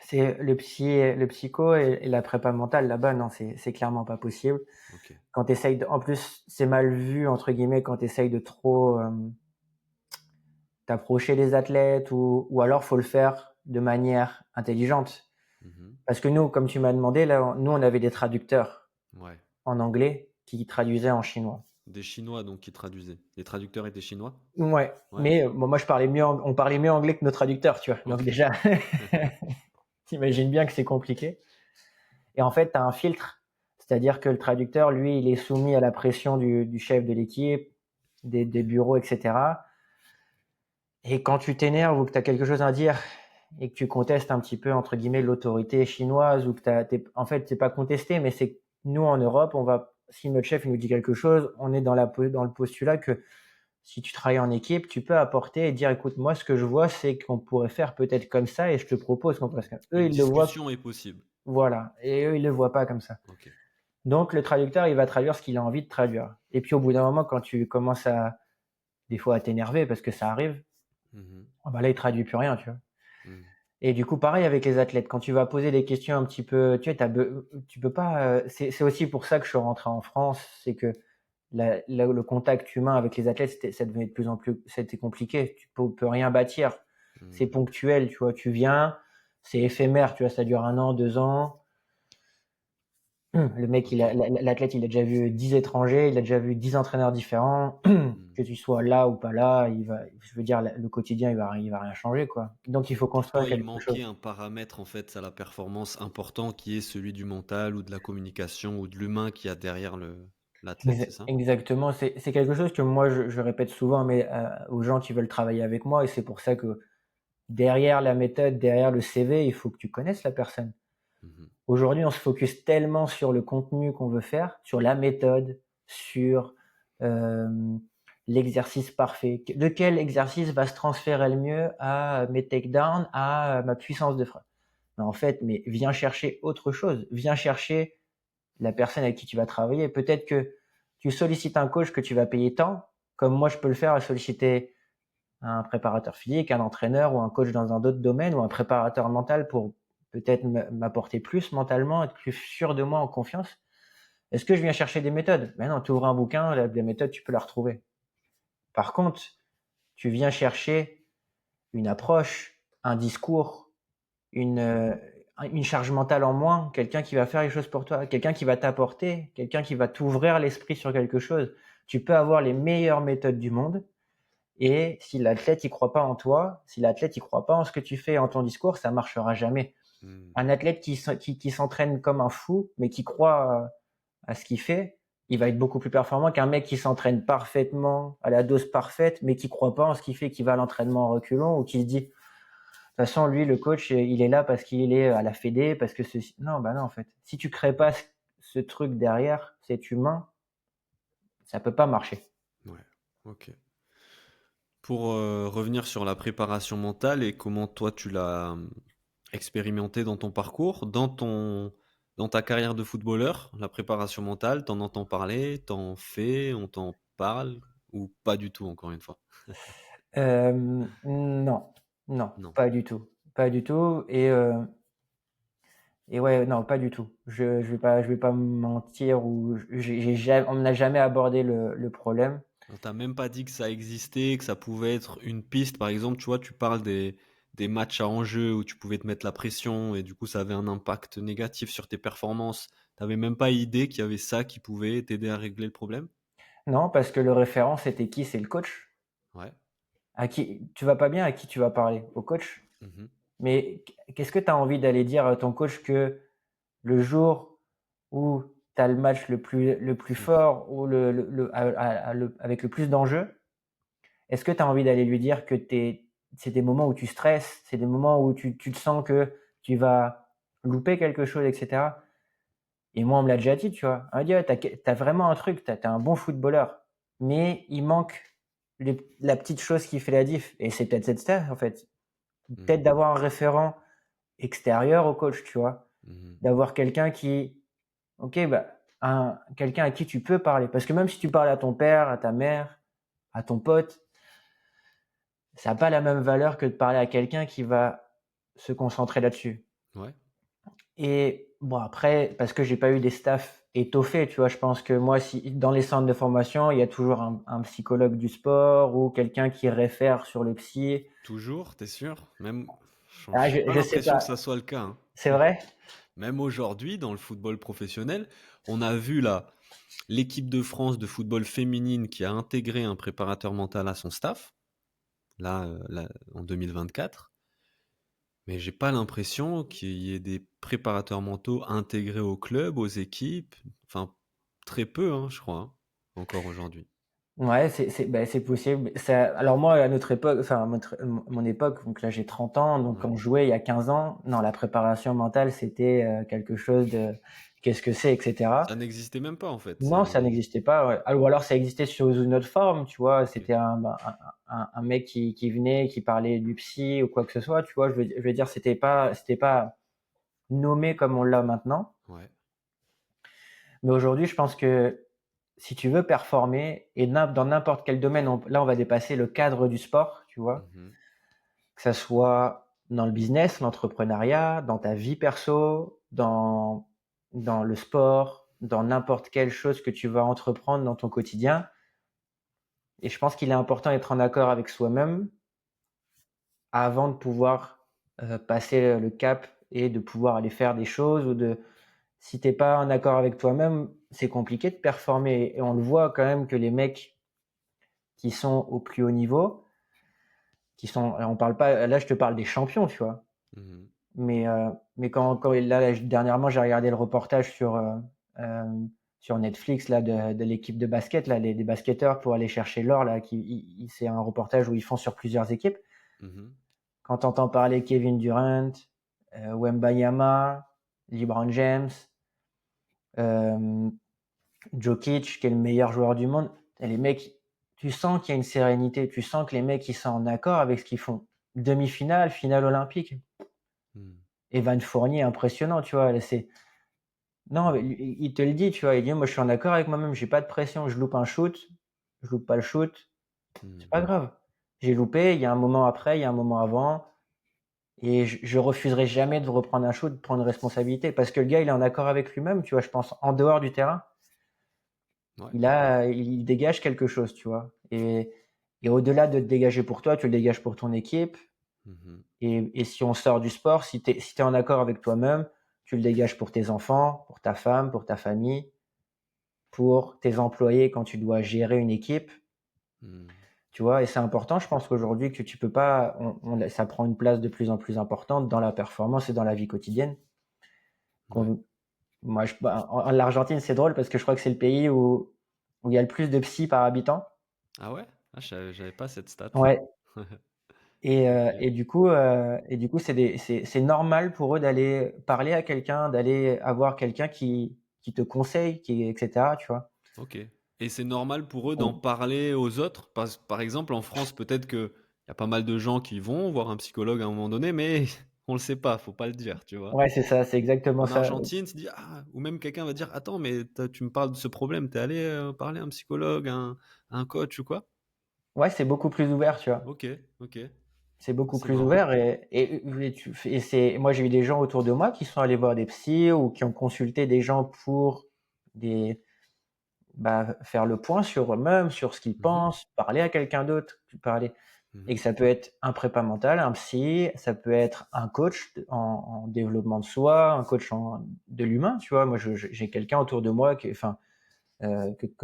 C'est le psycho et la prépa mentale là-bas, non, c'est clairement pas possible. OK. Quand t'essayes en plus, c'est mal vu entre guillemets quand t'essayes de trop t'approcher des athlètes ou alors faut le faire de manière intelligente. Mmh. Parce que nous, comme tu m'as demandé, là, nous on avait des traducteurs Ouais. en anglais qui traduisaient en chinois. Des Chinois donc qui traduisaient? Les traducteurs étaient chinois? Ouais, Ouais, mais bon, moi je parlais mieux, on parlait mieux anglais que nos traducteurs, tu vois. Donc OK. déjà, t'imagines bien que c'est compliqué. Et en fait, tu as un filtre, c'est-à-dire que le traducteur, lui, il est soumis à la pression du chef de l'équipe, des OK. bureaux, etc. Et quand tu t'énerves ou que tu as quelque chose à dire et que tu contestes un petit peu, entre guillemets, l'autorité chinoise ou que en fait, c'est pas contesté, mais c'est que nous, en Europe, si notre chef il nous dit quelque chose, on est dans le postulat que si tu travailles en équipe, tu peux apporter et dire, écoute, moi, ce que je vois, c'est qu'on pourrait faire peut-être comme ça et je te propose qu'on fasse comme ça. Eux, Une ils le voient, discussion est possible. voilà. Et eux, ils le voient pas comme ça. OK. Donc, le traducteur, il va traduire ce qu'il a envie de traduire. Et puis, au bout d'un moment, quand tu commences des fois, à t'énerver parce que ça arrive, Mmh. ah bah là, il traduit plus rien, tu vois. Mmh. Et du coup, pareil avec les athlètes. Quand tu vas poser des questions un petit peu, tu sais, tu peux pas, c'est aussi pour ça que je suis rentré en France, c'est que le contact humain avec les athlètes, ça devenait de plus en plus, c'était compliqué. Peux rien bâtir. C'est Mmh. ponctuel, tu vois. Tu viens, c'est éphémère, tu vois, ça dure 1 an, 2 ans. Le mec, OK. l'athlète, il a déjà vu 10 étrangers, il a déjà vu 10 entraîneurs différents. Mmh. Que tu sois là ou pas là, je veux dire, le quotidien, il va rien changer, quoi. Donc, il faut Pour construire toi, il quelque chose. manquait un paramètre, en fait, à la performance important qui est celui du mental ou de la communication ou de l'humain qu'il y a derrière l'athlète, c'est ça? Exactement. C'est quelque chose que moi, je répète souvent, mais aux gens qui veulent travailler avec moi, et c'est pour ça que derrière la méthode, derrière le CV, il faut que tu connaisses la personne. Mmh. Aujourd'hui, on se focus tellement sur le contenu qu'on veut faire, sur la méthode, sur l'exercice parfait. Lequel exercice va se transférer le mieux à mes takedowns, à ma puissance de frappe. Mais en fait, viens chercher autre chose. Viens chercher la personne avec qui tu vas travailler. Peut-être que tu sollicites un coach que tu vas payer tant, comme moi je peux le faire à solliciter un préparateur physique, un entraîneur ou un coach dans un autre domaine ou un préparateur mental pour peut-être m'apporter plus mentalement, être plus sûr de moi en confiance. Est-ce que je viens chercher des méthodes? Ben non, tu ouvres un bouquin, la méthode, tu peux la retrouver. Par contre, tu viens chercher une approche, un discours, une charge mentale en moins, quelqu'un qui va faire les choses pour toi, quelqu'un qui va t'apporter, quelqu'un qui va t'ouvrir l'esprit sur quelque chose. Tu peux avoir les meilleures méthodes du monde, et si l'athlète il croit pas en toi, si l'athlète il croit pas en ce que tu fais, en ton discours, ça marchera jamais. Mmh. Un athlète qui s'entraîne comme un fou, mais qui croit à ce qu'il fait, il va être beaucoup plus performant qu'un mec qui s'entraîne parfaitement, à la dose parfaite, mais qui croit pas en ce qu'il fait, qui va à l'entraînement en reculant, ou qui se dit, de toute façon, lui, le coach, il est là parce qu'il est à la fédé, parce que ceci. Non, bah non, en fait. Si tu crées pas ce truc derrière, cet humain, ça peut pas marcher. Ouais, OK. Pour, revenir sur la préparation mentale et comment toi tu l'as, expérimenté dans ton parcours, dans ta carrière de footballeur, la préparation mentale, t'en entends parler, t'en fais, on t'en parle ou pas du tout encore une fois? Non, non, Non. pas du tout, pas du tout. Et ouais, non, pas du tout. Je vais pas me mentir, ou j'ai jamais, on n'a jamais abordé le problème. On t'a même pas dit que ça existait, que ça pouvait être une piste. Par exemple, tu vois, tu parles des matchs à enjeu où tu pouvais te mettre la pression et du coup ça avait un impact négatif sur tes performances. T'avais même pas idée qu'il y avait ça qui pouvait t'aider à régler le problème? Non, parce que le référent, c'était qui? C'est le coach. Ouais. À qui tu vas pas bien, à qui tu vas parler? Au coach. Mmh. Mais qu'est-ce que tu as envie d'aller dire à ton coach que le jour où tu as le match le plus Mmh. fort, ou avec le plus d'enjeux, est-ce que tu as envie d'aller lui dire que c'est des moments où tu stresses, c'est des moments où tu te sens que tu vas louper quelque chose, etc. Et moi, on me l'a déjà dit, tu vois. On m'a dit, ouais, t'as vraiment un truc, t'as un bon footballeur, mais il manque la petite chose qui fait la diff. Et c'est peut-être cette stat, en fait. Mmh. Peut-être d'avoir un référent extérieur au coach, tu vois. Mmh. D'avoir quelqu'un qui, ok, bah, quelqu'un à qui tu peux parler. Parce que même si tu parles à ton père, à ta mère, à ton pote, ça n'a pas la même valeur que de parler à quelqu'un qui va se concentrer là-dessus. Ouais. Et bon, après, parce que j'ai pas eu des staffs étoffés, tu vois, je pense que moi, si dans les centres de formation, il y a toujours un psychologue du sport ou quelqu'un qui réfère sur le psy. Toujours, t'es sûr? Même Ah, j'ai pas je sais l'impression pas. que ça soit le cas, hein. C'est vrai? Même aujourd'hui, dans le football professionnel, on a vu là l'équipe de France de football féminine qui a intégré un préparateur mental à son staff, là, en 2024. Mais j'ai pas l'impression qu'il y ait des préparateurs mentaux intégrés au club, aux équipes. Enfin, très peu, hein, je crois, hein, encore aujourd'hui. Ouais, bah, c'est possible. Alors moi, à notre époque, enfin, mon époque, donc là, j'ai 30 ans, donc Ouais. quand je jouais il y a 15 ans, non, la préparation mentale, c'était quelque chose de, qu'est-ce que c'est, etc. Ça n'existait même pas en fait. Non, ça n'existait pas, ouais. Ou alors ça existait sous une autre forme, tu vois. Ok. C'était un mec qui venait, qui parlait du psy ou quoi que ce soit, tu vois. Je veux dire, c'était pas nommé comme on l'a maintenant. Ouais. Mais aujourd'hui, je pense que si tu veux performer, et dans n'importe quel domaine, là, on va dépasser le cadre du sport, tu vois. Mhm. Que ça soit dans le business, l'entrepreneuriat, dans ta vie perso, dans le sport, dans n'importe quelle chose que tu vas entreprendre dans ton quotidien. Et je pense qu'il est important d'être en accord avec soi-même avant de pouvoir passer le cap et de pouvoir aller faire des choses, si t'es pas en accord avec toi-même, c'est compliqué de performer. Et on le voit quand même que les mecs qui sont au plus haut niveau, on parle pas, là je te parle des champions, tu vois. Mhm. Mais quand là, dernièrement, j'ai regardé le reportage euh, sur Netflix là de l'équipe de basket là, des basketteurs pour aller chercher l'or là, c'est un reportage où ils font sur plusieurs équipes. Mhm. Quand tu entends parler Kevin Durant, Wembanyama, LeBron James, euh, Jokic, qui est le meilleur joueur du monde, et les mecs, tu sens qu'il y a une sérénité, tu sens que les mecs ils sont en accord avec ce qu'ils font. Demi-finale, finale olympique. Mhm. Evan Fournier, impressionnant, tu vois. Non, mais il te le dit, tu vois. Il dit, moi, je suis en accord avec moi-même, j'ai pas de pression. Je loupe un shoot, je loupe pas le shoot, c'est Mhm. pas grave. J'ai loupé, il y a un moment après, il y a un moment avant. Et je refuserai jamais de reprendre un shoot, de prendre une responsabilité. Parce que le gars, il est en accord avec lui-même, tu vois, je pense, en dehors du terrain. Ouais. il dégage quelque chose, tu vois? Et au-delà de te dégager pour toi, tu le dégages pour ton équipe. Mmh. Et si on sort du sport, si tu es en accord avec toi-même, tu le dégages pour tes enfants, pour ta femme, pour ta famille, pour tes employés quand tu dois gérer une équipe, Mmh. tu vois? Et c'est important, je pense qu'aujourd'hui que tu peux pas ça prend une place de plus en plus importante dans la performance et dans la vie quotidienne. Ouais. Qu'on moi je bah, en l'Argentine, c'est drôle parce que je crois que c'est le pays où il y a le plus de psy par habitant. Ah ouais? Ah j'avais pas cette stat. Ouais. OK. Et du coup, c'est normal pour eux d'aller parler à quelqu'un, d'aller avoir quelqu'un qui te conseille, et cetera, tu vois? OK, et c'est normal pour eux d'en Mmh. parler aux autres? Par exemple, en France, peut-être qu'il y a pas mal de gens qui vont voir un psychologue à un moment donné, mais on le sait pas, faut pas le dire, tu vois? Ouais, c'est ça, c'est exactement En ça. Argentine, tu dis: «Ah», ou même quelqu'un va dire: «Attends, mais tu me parles de ce problème, tu es allé, parler à un psychologue, à un coach ou quoi?» Ouais, c'est beaucoup plus ouvert, tu vois? OK, OK. C'est Ah, beaucoup c'est plus marrant. ouvert et c'est moi, j'ai eu des gens autour de moi qui sont allés voir des psys ou qui ont consulté des gens pour des faire le point sur eux-mêmes, sur ce qu'ils Mmh. pensent, parler à quelqu'un d'autre, parler. Et Mmh. que ça peut être un prépa mental, un psy, ça peut être un coach en développement de soi, un coach de l'humain, tu vois. Moi, j'ai quelqu'un autour de moi que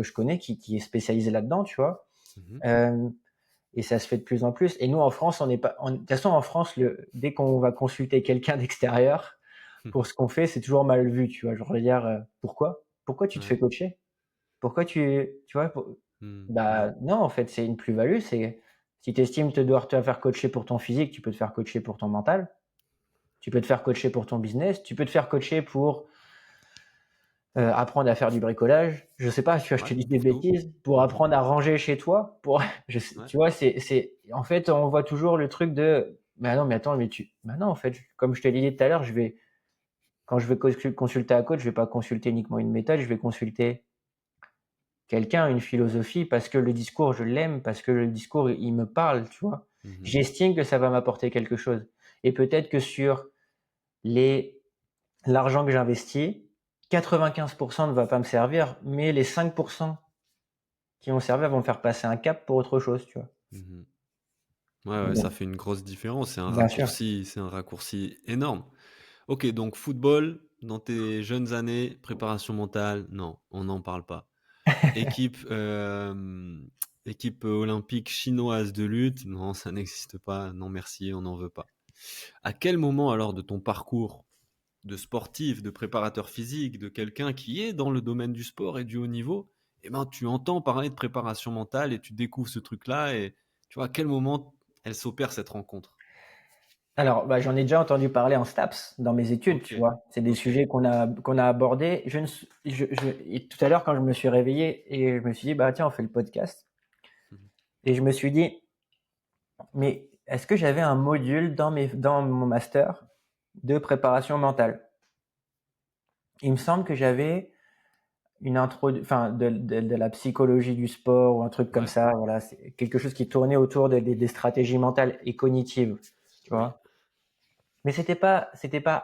je connais qui est spécialisé là-dedans, tu vois. Mmh. Euh, et ça se fait de plus en plus. Et nous, en France, on n'est pas. De toute façon, en France, dès qu'on va consulter quelqu'un d'extérieur pour ce qu'on fait, c'est toujours mal vu, tu vois. Je veux dire, pourquoi tu te fais Ouais. coacher? Pourquoi tu vois? Mmh. Bah, Mmh. non, en fait, c'est une plus-value. C'est si tu estimes te devoir te faire coacher pour ton physique, tu peux te faire coacher pour ton mental, tu peux te faire coacher pour ton business, tu peux te faire coacher pour, apprendre à faire du bricolage. Je sais pas, tu vois, je Ouais, te dis des pour tout. bêtises, pour Mmh. apprendre à ranger chez toi, pour je sais Ouais. tu vois, c'est en fait, on voit toujours le truc de: «Mais non, mais attends, mais non, en fait, comme je te l'ai dit tout à l'heure, quand je vais consulter un coach, je vais pas consulter uniquement une méthode, je vais consulter quelqu'un, une philosophie, parce que le discours, je l'aime, parce que le discours, il me parle, tu vois? Mmh. J'estime que ça va m'apporter quelque chose et peut-être que sur les l'argent que j'investis, 95 ne va pas me servir, mais les 5 qui vont servir vont me faire passer un cap pour autre chose, tu vois? Mmh. Ouais, ouais, ça Donc fait une grosse différence. bien sûr. C'est un raccourci énorme. OK, donc football, dans tes jeunes années, préparation mentale, non, on n'en parle pas. Équipe, équipe, olympique chinoise de lutte, non, ça n'existe pas. Non merci, on n'en veut pas. À quel moment alors de ton parcours de sportif, de préparateur physique, de quelqu'un qui est dans le domaine du sport et du haut niveau, eh ben, tu entends parler de préparation mentale et tu découvres ce truc-là et tu vois, à quel moment elle s'opère cette rencontre? Alors, j'en ai déjà entendu parler en STAPS, dans mes études, tu OK, vois? C'est des OK. sujets qu'on a abordés. Je ne s je et tout à l'heure, quand je me suis réveillé et je me suis dit: «Bah, tiens, on fait le podcast» Mmh. et je me suis dit: «Mais est-ce que j'avais un module dans mon master de préparation mentale?» Il me semble que j'avais une intro enfin, de la psychologie du sport ou un truc comme Ouais, ça, voilà, c'est quelque chose qui tournait autour des stratégies mentales et cognitives, tu oui. vois? Mais c'était pas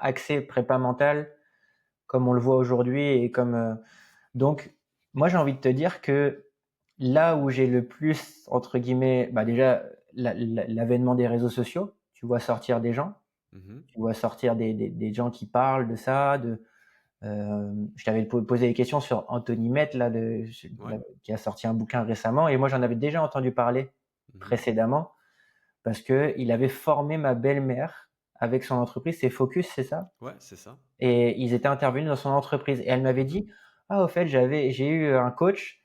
axé prépa mentale comme on le voit aujourd'hui et donc moi, j'ai envie de te dire que là où j'ai le plus, entre guillemets, déjà l'avènement des réseaux sociaux, tu vois sortir des gens, Mmh. tu vois sortir des gens qui parlent de ça, je t'avais posé des questions sur Anthony Mett là, Ouais. qui a sorti un bouquin récemment et moi j'en avais déjà entendu parler Mmh. précédemment parce que il avait formé ma belle-mère avec son entreprise, c'est Focus, c'est ça? Ouais, c'est ça. Et ils étaient intervenus dans son entreprise et elle m'avait Mmh. dit: «Ah, au fait, j'ai eu un coach,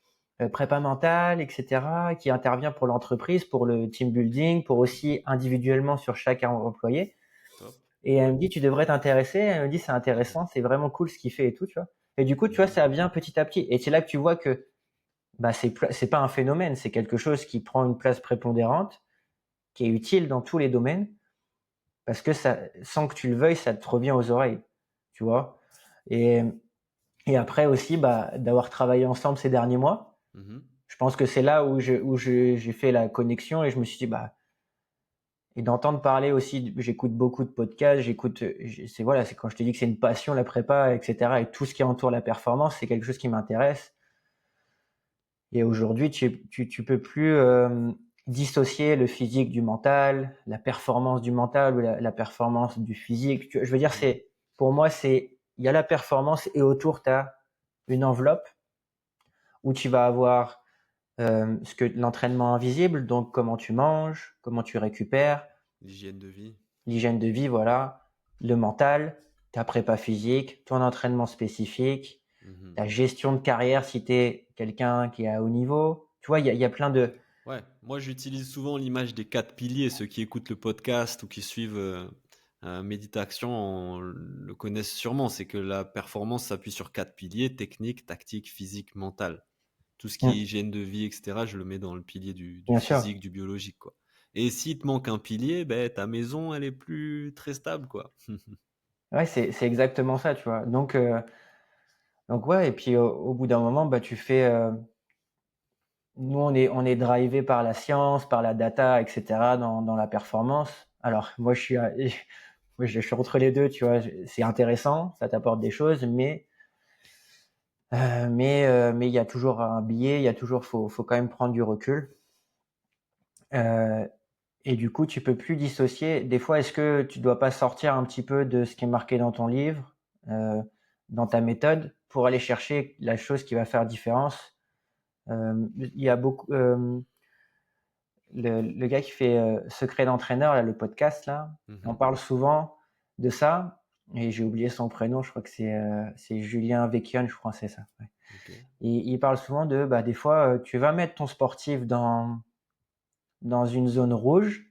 prépa mentale et cetera, qui intervient pour l'entreprise, pour le team building, pour aussi individuellement sur chaque employé Top. et elle Ouais. me dit: «Tu devrais t'intéresser». Elle me dit: «C'est intéressant, c'est vraiment cool ce qu'il fait et tout», tu vois? Et du coup, tu vois, Mmh. ça vient petit à petit et c'est là que tu vois que, c'est pas un phénomène, c'est quelque chose qui prend une place prépondérante, qui est utile dans tous les domaines parce que ça sans que tu le veuilles, ça te revient aux oreilles, tu vois? Et Et après aussi, d'avoir travaillé ensemble ces derniers mois, Mmh. je pense que c'est là où j'ai fait la connexion et je me suis dit, et d'entendre parler aussi, j'écoute beaucoup de podcasts, c'est quand je te dis que c'est une passion, la prépa, et cetera, et tout ce qui entoure la performance, c'est quelque chose qui m'intéresse. Et aujourd'hui, tu peux plus dissocier le physique du mental, la performance du mental ou la performance du physique. Je veux dire, Mmh. pour moi, il y a la performance et autour, tu as une enveloppe où tu vas avoir ce que l'entraînement invisible, donc comment tu manges, comment tu récupères, L'hygiène de vie. l'hygiène de vie, voilà, le mental, ta prépa physique, ton entraînement spécifique, Mmh. ta gestion de carrière si tu es quelqu'un qui est à haut niveau. Tu vois, il y a plein de... Ouais, moi j'utilise souvent l'image des 4 piliers. Ceux qui écoutent le podcast ou qui suivent, Méditation le connaissent sûrement. C'est que la performance s'appuie sur 4 piliers: technique, tactique, physique, mental. Tout ce qui est Mm, hygiène de vie et cetera, je le mets dans le pilier du bien sûr. physique, du biologique, quoi. Et s'il te manque un pilier, beh, ta maison, elle est plus très stable, quoi. Ouais, c'est exactement ça, tu vois. Donc ouais, et puis au bout d'un moment, bah, tu fais... nous, on est drivé par la science, par la data, etc. dans la performance. Alors, moi, moi, je suis entre les deux, tu vois. C'est intéressant, ça t'apporte des choses, mais il y a toujours un biais, il y a toujours, faut quand même prendre du recul. Euh, et du coup, tu peux plus dissocier. Des fois, est-ce que tu dois pas sortir un petit peu de ce qui est marqué dans ton livre, euh, dans ta méthode, pour aller chercher la chose qui va faire différence? Il y a beaucoup, le gars qui fait Secret d'entraîneur, là, le podcast, là, on Mmh. parle souvent de ça. Et j'ai oublié son prénom, je crois que c'est Julien Vecchione, je crois, c'est ça. Ouais. OK. Il parle souvent de, bah, des fois, tu vas mettre ton sportif dans une zone rouge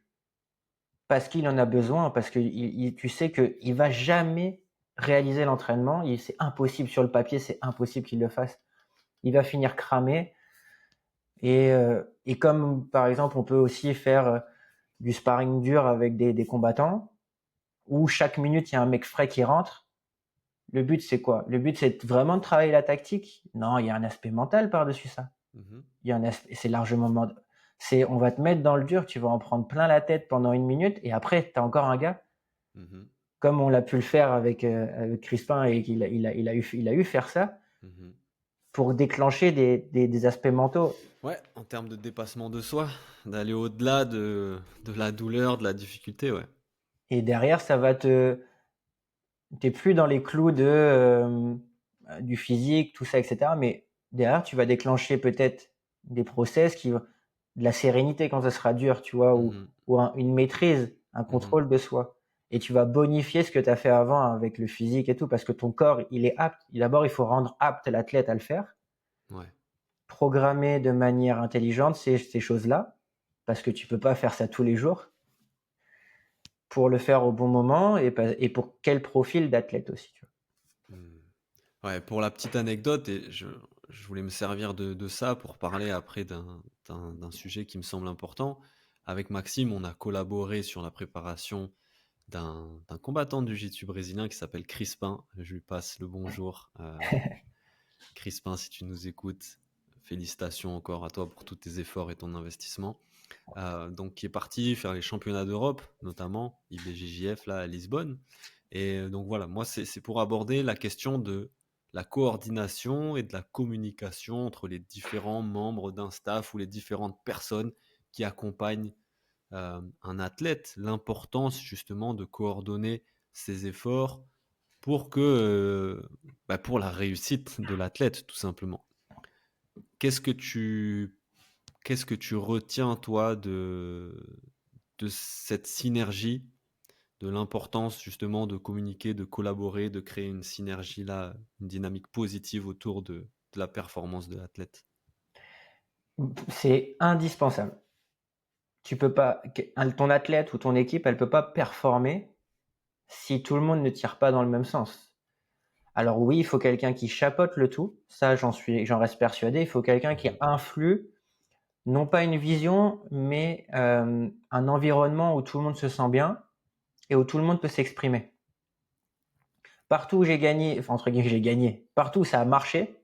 parce qu'il en a besoin, parce que tu sais qu'il va jamais réaliser l'entraînement. C'est impossible sur le papier, c'est impossible qu'il le fasse. Il va finir cramé. Et comme par exemple, on peut aussi faire du sparring dur avec des combattants, où chaque minute il y a un mec frais qui rentre. Le but c'est quoi? Le but c'est vraiment de travailler la tactique? Non, il y a un aspect mental par-dessus ça. Mmh. Il y a un aspect, c'est largement on va te mettre dans le dur, tu vas en prendre plein la tête pendant une minute, et après t'as encore un gars, Mmh. comme on l'a pu le faire avec Crispin, et qu'il a eu faire ça Mmh. pour déclencher des aspects mentaux. Ouais, en termes de dépassement de soi, d'aller au-delà de la douleur, de la difficulté, ouais. Et derrière, t'es plus dans les clous du physique, tout ça, etc. Mais derrière, tu vas déclencher peut-être des process de la sérénité quand ça sera dur, tu vois, Mmh. ou une maîtrise, un Mmh. contrôle de soi. Et tu vas bonifier ce que tu as fait avant avec le physique et tout, parce que ton corps, il est apte. D'abord, il faut rendre apte l'athlète à le faire, Ouais. programmer de manière intelligente ces choses-là, parce que tu peux pas faire ça tous les jours, pour le faire au bon moment, et pour quel profil d'athlète aussi, tu Mmh. Ouais, pour la petite anecdote, et je voulais me servir de ça pour parler après d'un sujet qui me semble important. Avec Maxime, on a collaboré sur la préparation d'un combattant du jiu-jitsu brésilien qui s'appelle Crispin. Je lui passe le bonjour. Crispin, si tu nous écoutes, félicitations encore à toi pour tous tes efforts et ton investissement. Donc, qui est parti faire les championnats d'Europe, notamment IBJJF là à Lisbonne. Et donc voilà, moi c'est pour aborder la question de la coordination et de la communication entre les différents membres d'un staff ou les différentes personnes qui accompagnent un athlète, l'importance justement de coordonner ses efforts pour que, pour la réussite de l'athlète, tout simplement. Qu'est-ce que tu, qu'est-ce que tu retiens, toi, de cette synergie, de l'importance justement de communiquer, de collaborer, de créer une synergie là, une dynamique positive autour de la performance de l'athlète? vois. C'est indispensable. Tu peux pas, ton athlète ou ton équipe, elle peut pas performer si tout le monde ne tire pas dans le même sens. Alors oui, il faut quelqu'un qui chapeaute le tout. Ça, j'en reste persuadé. Il faut quelqu'un qui Mhm. influe, non pas une vision, mais un environnement où tout le monde se sent bien et où tout le monde peut s'exprimer. Partout où j'ai gagné, enfin entre guillemets j'ai gagné, partout où ça a marché,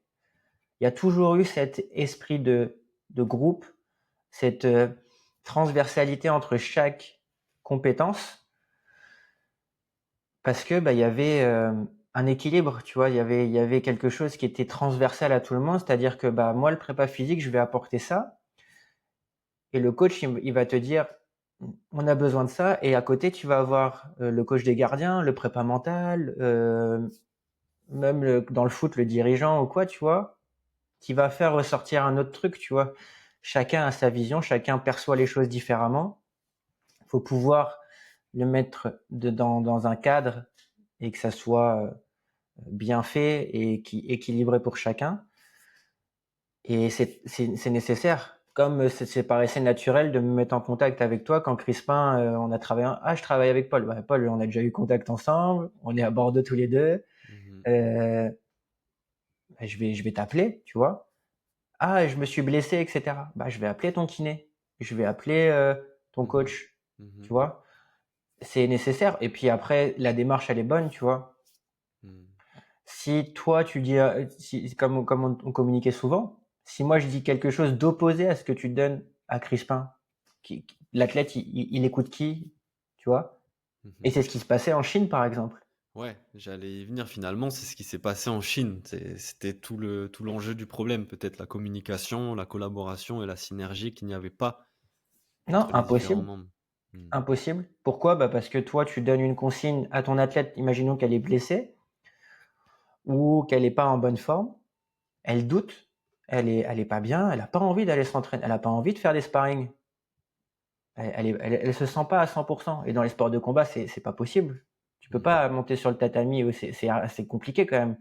il y a toujours eu cet esprit de groupe, cette transversalité entre chaque compétence, parce que bah, il y avait un équilibre, tu vois. Il y avait quelque chose qui était transversal à tout le monde, c'est-à-dire que bah moi, le prépa physique, je vais apporter ça, et le coach, il va te dire, on a besoin de ça, et à côté, tu vas avoir le coach des gardiens, le prépa mental, même dans le foot, le dirigeant ou quoi, tu vois, qui va faire ressortir un autre truc, tu vois. Chacun a sa vision, chacun perçoit les choses différemment. Il faut pouvoir le mettre dans un cadre et que ça soit bien fait et équilibré pour chacun. Et c'est nécessaire. Comme c'est paraissait naturel de me mettre en contact avec toi quand Crispin, on a travaillé. Ah, je travaille avec Paul. Bah, Paul, on a déjà eu contact ensemble. On est à Bordeaux tous les deux. Mhm. Euh, bah, je vais t'appeler, tu vois. Ah, je me suis blessé, etc. Bah, je vais appeler ton kiné. Je vais appeler ton Mhm. coach, tu Mhm. vois. C'est nécessaire. Et puis après, la démarche, elle est bonne, tu vois. Mhm. Si toi, tu dis, comme on communiquait souvent, si moi je dis quelque chose d'opposé à ce que tu donnes à Crispin, l'athlète, il écoute qui, tu vois? Et Mhm. c'est ce qui se passait en Chine, par exemple. Ouais, j'allais y venir finalement, c'est ce qui s'est passé en Chine. C'était tout l'enjeu du problème, peut-être la communication, la collaboration et la synergie qu'il n'y avait pas Non, entre les différents impossible, membres. Hmm. impossible. Pourquoi? Bah parce que toi, tu donnes une consigne à ton athlète, imaginons qu'elle est blessée ou qu'elle est pas en bonne forme, elle doute, elle est pas bien, elle a pas envie d'aller s'entraîner, elle a pas envie de faire des sparring. Elle se sent pas à 100%. Et dans les sports de combat, c'est pas possible. Tu peux Mhm. pas monter sur le tatami, c'est assez compliqué quand même.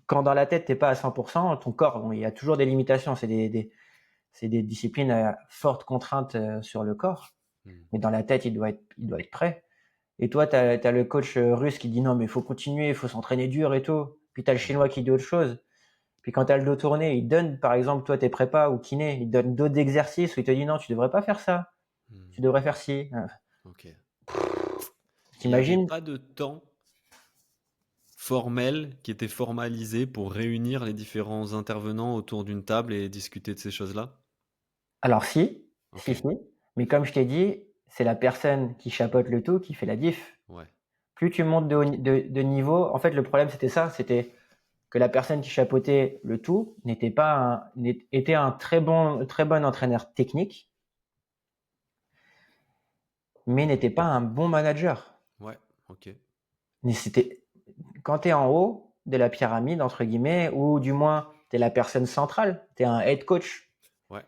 Quand dans la tête t'es pas à 100%, ton corps, bon, il y a toujours des limitations. C'est des disciplines à forte contrainte sur le corps. Hmm. Mais dans la tête, il doit être prêt. Et toi, t'as le coach russe qui dit non, mais il faut continuer, il faut s'entraîner dur et tout. Puis t'as le Hmm. chinois qui dit autre chose. Puis quand t'as le dos tourné, il donne, par exemple, toi, tes prépas ou kiné, il donne d'autres exercices où il te dit non, tu devrais pas faire ça. Hmm. Tu devrais faire ci. Ok. Et il n'y avait T'imagines? pas de temps formel qui était formalisé pour réunir les différents intervenants autour d'une table et discuter de ces choses-là? Alors si, Ok. si, si, mais comme je t'ai dit, c'est la personne qui chapeaute le tout qui fait la diff. Ouais. Plus tu montes de niveau, en fait, le problème c'était ça, c'était que la personne qui chapeautait le tout était un très bon entraîneur technique, mais Mhm. n'était pas un bon manager. Ouais. Ok. Mais c'était, quand t'es en haut de la pyramide, entre guillemets, ou du moins t'es la personne centrale, t'es un head coach. Ouais.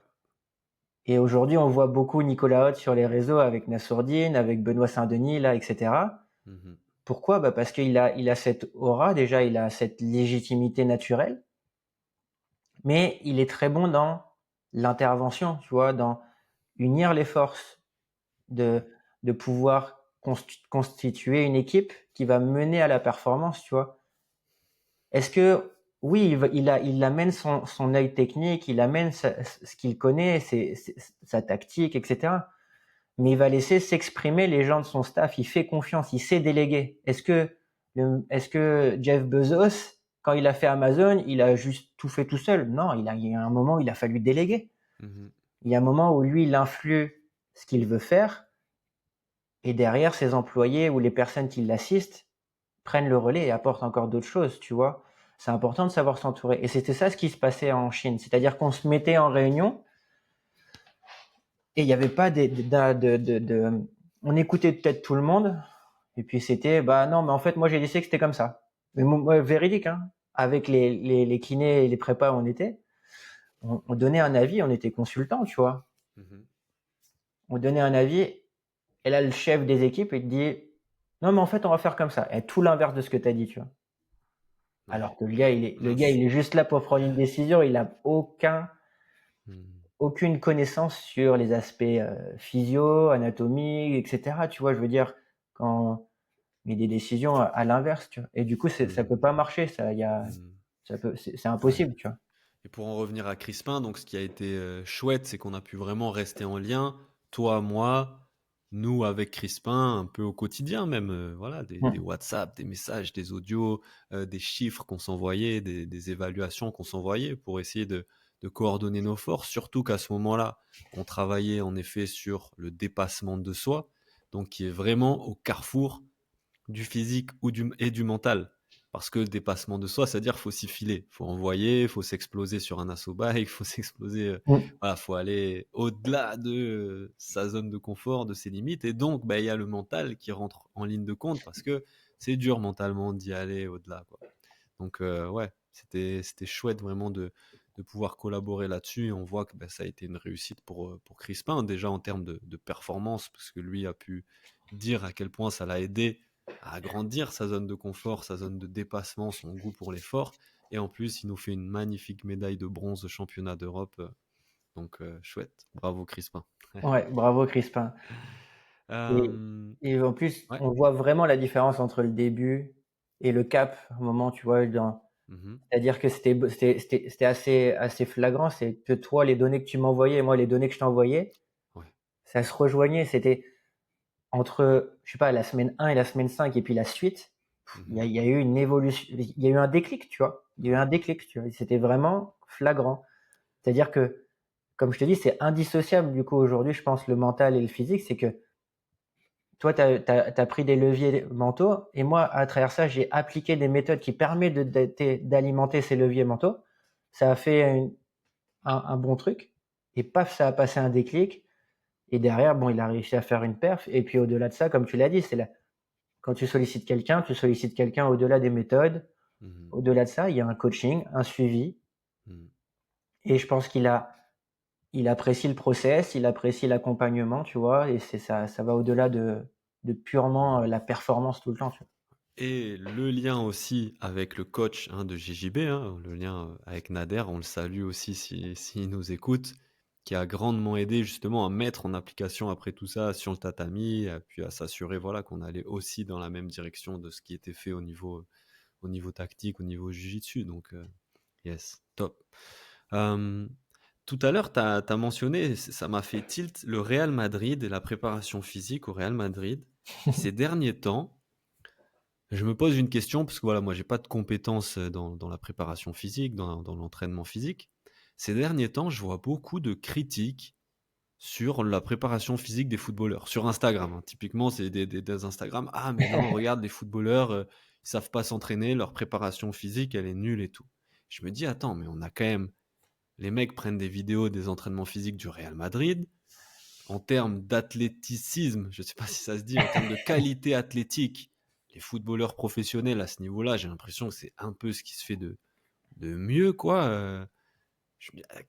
Et aujourd'hui, on voit beaucoup Nicolas Haute sur les réseaux avec Nassourdine, avec Benoît Saint-Denis, là, etc. Mhm. Pourquoi? Bah parce qu'il a cette aura, déjà, il a cette légitimité naturelle, mais il est très bon dans l'intervention, tu vois, dans unir les forces, de, de pouvoir constituer une équipe qui va mener à la performance, tu vois. Est-ce que, oui, il amène son œil technique, il amène ce qu'il connaît, sa tactique, etc. Mais il va laisser s'exprimer les gens de son staff. Il fait confiance, il sait déléguer. Est-ce que Jeff Bezos, quand il a fait Amazon, il a juste tout fait tout seul? Non, il y a un moment où il a fallu déléguer. Mhm. Il y a un moment où lui, il influe ce qu'il veut faire, et derrière, ses employés ou les personnes qui l'assistent prennent le relais et apportent encore d'autres choses, tu vois. C'est important de savoir s'entourer. Et c'était ça ce qui se passait en Chine. C'est-à-dire qu'on se mettait en réunion et il n'y avait pas on écoutait peut-être tout le monde. Et puis c'était, bah non, mais en fait, moi j'ai décidé que c'était comme ça. Mais moi, véridique, hein. Avec les kinés et les prépas où on était, on donnait un avis, on était consultant, tu vois. Mhm. On donnait un avis, et là, le chef des équipes, il te dit, non, mais en fait, on va faire comme ça. Et tout l'inverse de ce que tu as dit, tu vois. Ouais. Alors que le gars, Mince. il est juste là pour prendre une décision, il a Mhm. aucune connaissance sur les aspects physio, anatomique, etc. Tu vois, je veux dire, quand mais des décisions à l'inverse, tu vois. Et du coup, ça peut Mhm. pas marcher, Mhm. c'est Ouais. impossible, tu vois. Et pour en revenir à Crispin, donc ce qui a été chouette, c'est qu'on a pu vraiment rester en lien, toi, moi, nous avec Crispin, un peu au quotidien même, voilà, des Mm. WhatsApp, des messages, des audios, des chiffres qu'on s'envoyait, des évaluations qu'on s'envoyait pour essayer de coordonner nos forces, surtout qu'à ce moment-là, on travaillait en effet sur le dépassement de soi, donc qui est vraiment au carrefour du physique et du mental. Parce que le dépassement de soi, c'est-à-dire faut s'y filer, faut envoyer, faut s'exploser sur un assaut bike, faut s'exploser, Mm. voilà, faut aller au-delà de sa zone de confort, de ses limites. Et donc, bah, il y a le mental qui rentre en ligne de compte parce que c'est dur mentalement d'y aller au-delà, quoi. Donc, ouais, c'était chouette vraiment de pouvoir collaborer là-dessus. Et on voit que bah, ça a été une réussite pour Crispin, déjà en termes de performance, parce que lui a pu dire à quel point ça l'a aidé à agrandir sa zone de confort, sa zone de dépassement, son goût pour l'effort. Et en plus, il nous fait une magnifique médaille de bronze au championnat d'Europe. Donc, chouette. Bravo, Crispin. Ouais, bravo Crispin. Et, Euh, et en plus, ouais. on voit vraiment la différence entre le début et le cap. Au moment, tu vois, Mhm. c'est-à-dire que c'était assez flagrant. C'est que toi, les données que tu m'envoyais et moi, les données que je t'envoyais, Ouais. ça se rejoignait. C'était entre, je sais pas, la semaine 1 et la semaine 5 et puis la suite. Mhm. Il y a eu une évolution, il y a eu un déclic, tu vois. Il y a eu Ouais. un déclic, tu vois. C'était vraiment flagrant. C'est-à-dire que, comme je te dis, c'est indissociable du coup aujourd'hui, je pense, le mental et le physique. C'est que toi, tu as pris des leviers mentaux et moi, à travers ça, j'ai appliqué des méthodes qui permettent d'alimenter ces leviers mentaux. Ça a fait un bon truc et paf, ça a passé un déclic. Et derrière, bon, il a réussi à faire une perf. Et puis au-delà de ça, comme tu l'as dit, quand tu sollicites quelqu'un au-delà des méthodes. Mhm. Au-delà de ça, il y a un coaching, un suivi. Mhm. Et je pense il apprécie le process, il apprécie l'accompagnement, tu vois. Et c'est ça, ça va au-delà de purement la performance tout le temps, tu vois. Et le lien aussi avec le coach de JJB, le lien avec Nader, on le salue aussi s'il nous écoute, qui a grandement aidé justement à mettre en application après tout ça sur le tatami, puis à s'assurer voilà, qu'on allait aussi dans la même direction de ce qui était fait au niveau tactique, au niveau jiu-jitsu. Donc, yes, top. Euh, Tout à l'heure, tu as mentionné, ça m'a fait tilt, le Real Madrid et la préparation physique au Real Madrid. Ces derniers temps, je me pose une question parce que voilà, moi, j'ai pas de compétences dans la préparation physique, dans l'entraînement physique. Ces derniers temps, je vois beaucoup de critiques sur la préparation physique des footballeurs sur Instagram. Typiquement, c'est des Instagram. Ah, mais non, regarde, les footballeurs, ils savent pas s'entraîner, leur préparation physique, elle est nulle et tout. Je me dis, attends, mais on a quand même. Les mecs prennent des vidéos des entraînements physiques du Real Madrid. En termes d'athléticisme, je sais pas si ça se dit, en termes de qualité athlétique, les footballeurs professionnels à ce niveau-là, j'ai l'impression que c'est un peu ce qui se fait de mieux, quoi.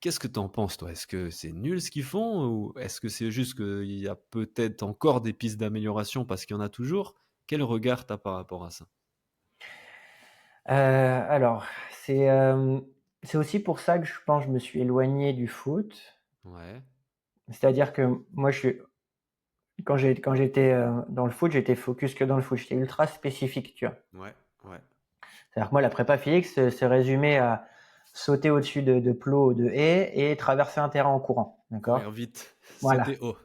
Qu'est-ce que tu en penses, toi? Est-ce que c'est nul ce qu'ils font ou est-ce que c'est juste qu'il y a peut-être encore des pistes d'amélioration parce qu'il y en a toujours? Quel regard t'as par rapport à ça? Alors, c'est aussi pour ça que je pense que je me suis éloigné du foot. Ouais, C'est-à-dire que moi, quand j'étais dans le foot, j'étais focus que dans le foot. J'étais ultra spécifique, tu vois. ouais, ouais. C'est-à-dire que moi, la prépa physique se résumait à sauter au-dessus de plots ou de haies et traverser un terrain en courant. Courir D'accord? vite, Voilà. sauter haut.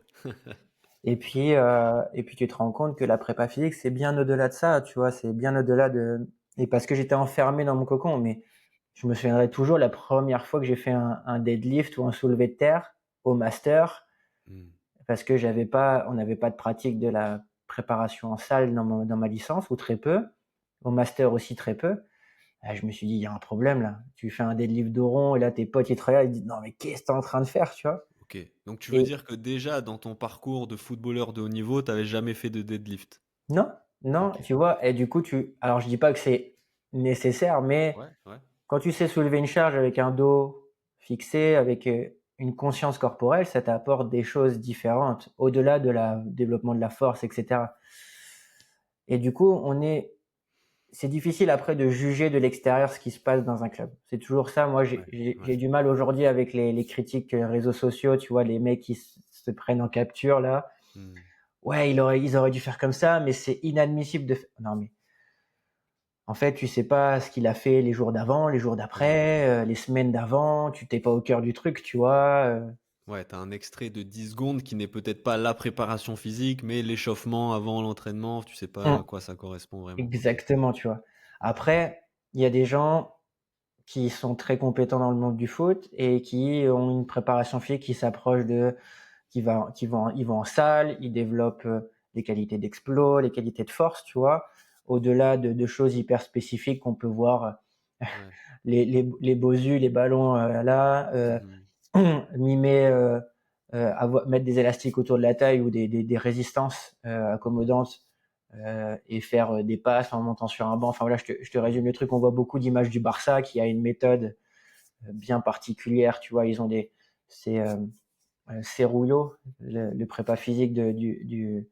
Et puis tu te rends compte que la prépa physique, c'est bien au-delà de ça, tu vois, c'est bien au-delà et parce que j'étais enfermé dans mon cocon, mais je me souviendrai toujours la première fois que j'ai fait un deadlift ou un soulevé de terre au master, Hmm. parce que on n'avait pas de pratique de la préparation en salle dans ma licence, ou très peu. Au master aussi très peu. Ah, je me suis dit, il y a un problème là. Tu fais un deadlift de rond et là tes potes ils te regardent, ils disent non mais qu'est-ce que t'es en train de faire, tu vois? Ok. Donc tu veux Et dire que déjà dans ton parcours de footballeur de haut niveau, t'avais jamais fait de deadlift? non, non, Ok. tu vois, et du coup alors je dis pas que c'est nécessaire, mais Ouais, ouais. quand tu sais soulever une charge avec un dos fixé, avec une conscience corporelle, ça t'apporte des choses différentes, au-delà de la développement de la force, etc. Et du coup, c'est difficile après de juger de l'extérieur ce qui se passe dans un club. C'est toujours ça. Moi, Ouais, ouais. j'ai du mal aujourd'hui avec les critiques réseaux sociaux. Tu vois, les mecs qui se prennent en capture là. Hmm. Ouais, ils auraient dû faire comme ça, mais c'est inadmissible non, mais en fait, tu sais pas ce qu'il a fait les jours d'avant, les jours Ouais. d'après, les semaines d'avant. Tu t'es pas au cœur du truc, tu vois. Ouais, t'as un extrait de 10 secondes qui n'est peut-être pas la préparation physique, mais l'échauffement avant l'entraînement. Tu sais pas à Hum, quoi ça correspond vraiment. Ok. exactement, tu vois. Après, il y a des gens qui sont très compétents dans le monde du foot et qui ont une préparation physique qui s'approche ils vont en salle, ils développent les qualités d'explos, les qualités de force, tu vois. au-delà de choses hyper spécifiques qu'on peut voir, Ouais. les bosus, les ballons là, Mmh. mimer, mettre des élastiques autour de la taille ou des résistances accommodantes et faire des passes en montant sur un banc. Enfin voilà, je te résume Mmh. le truc. On voit beaucoup d'images du Barça qui a une méthode bien particulière. Tu vois, ils ont c'est Cerullo, le prépa physique du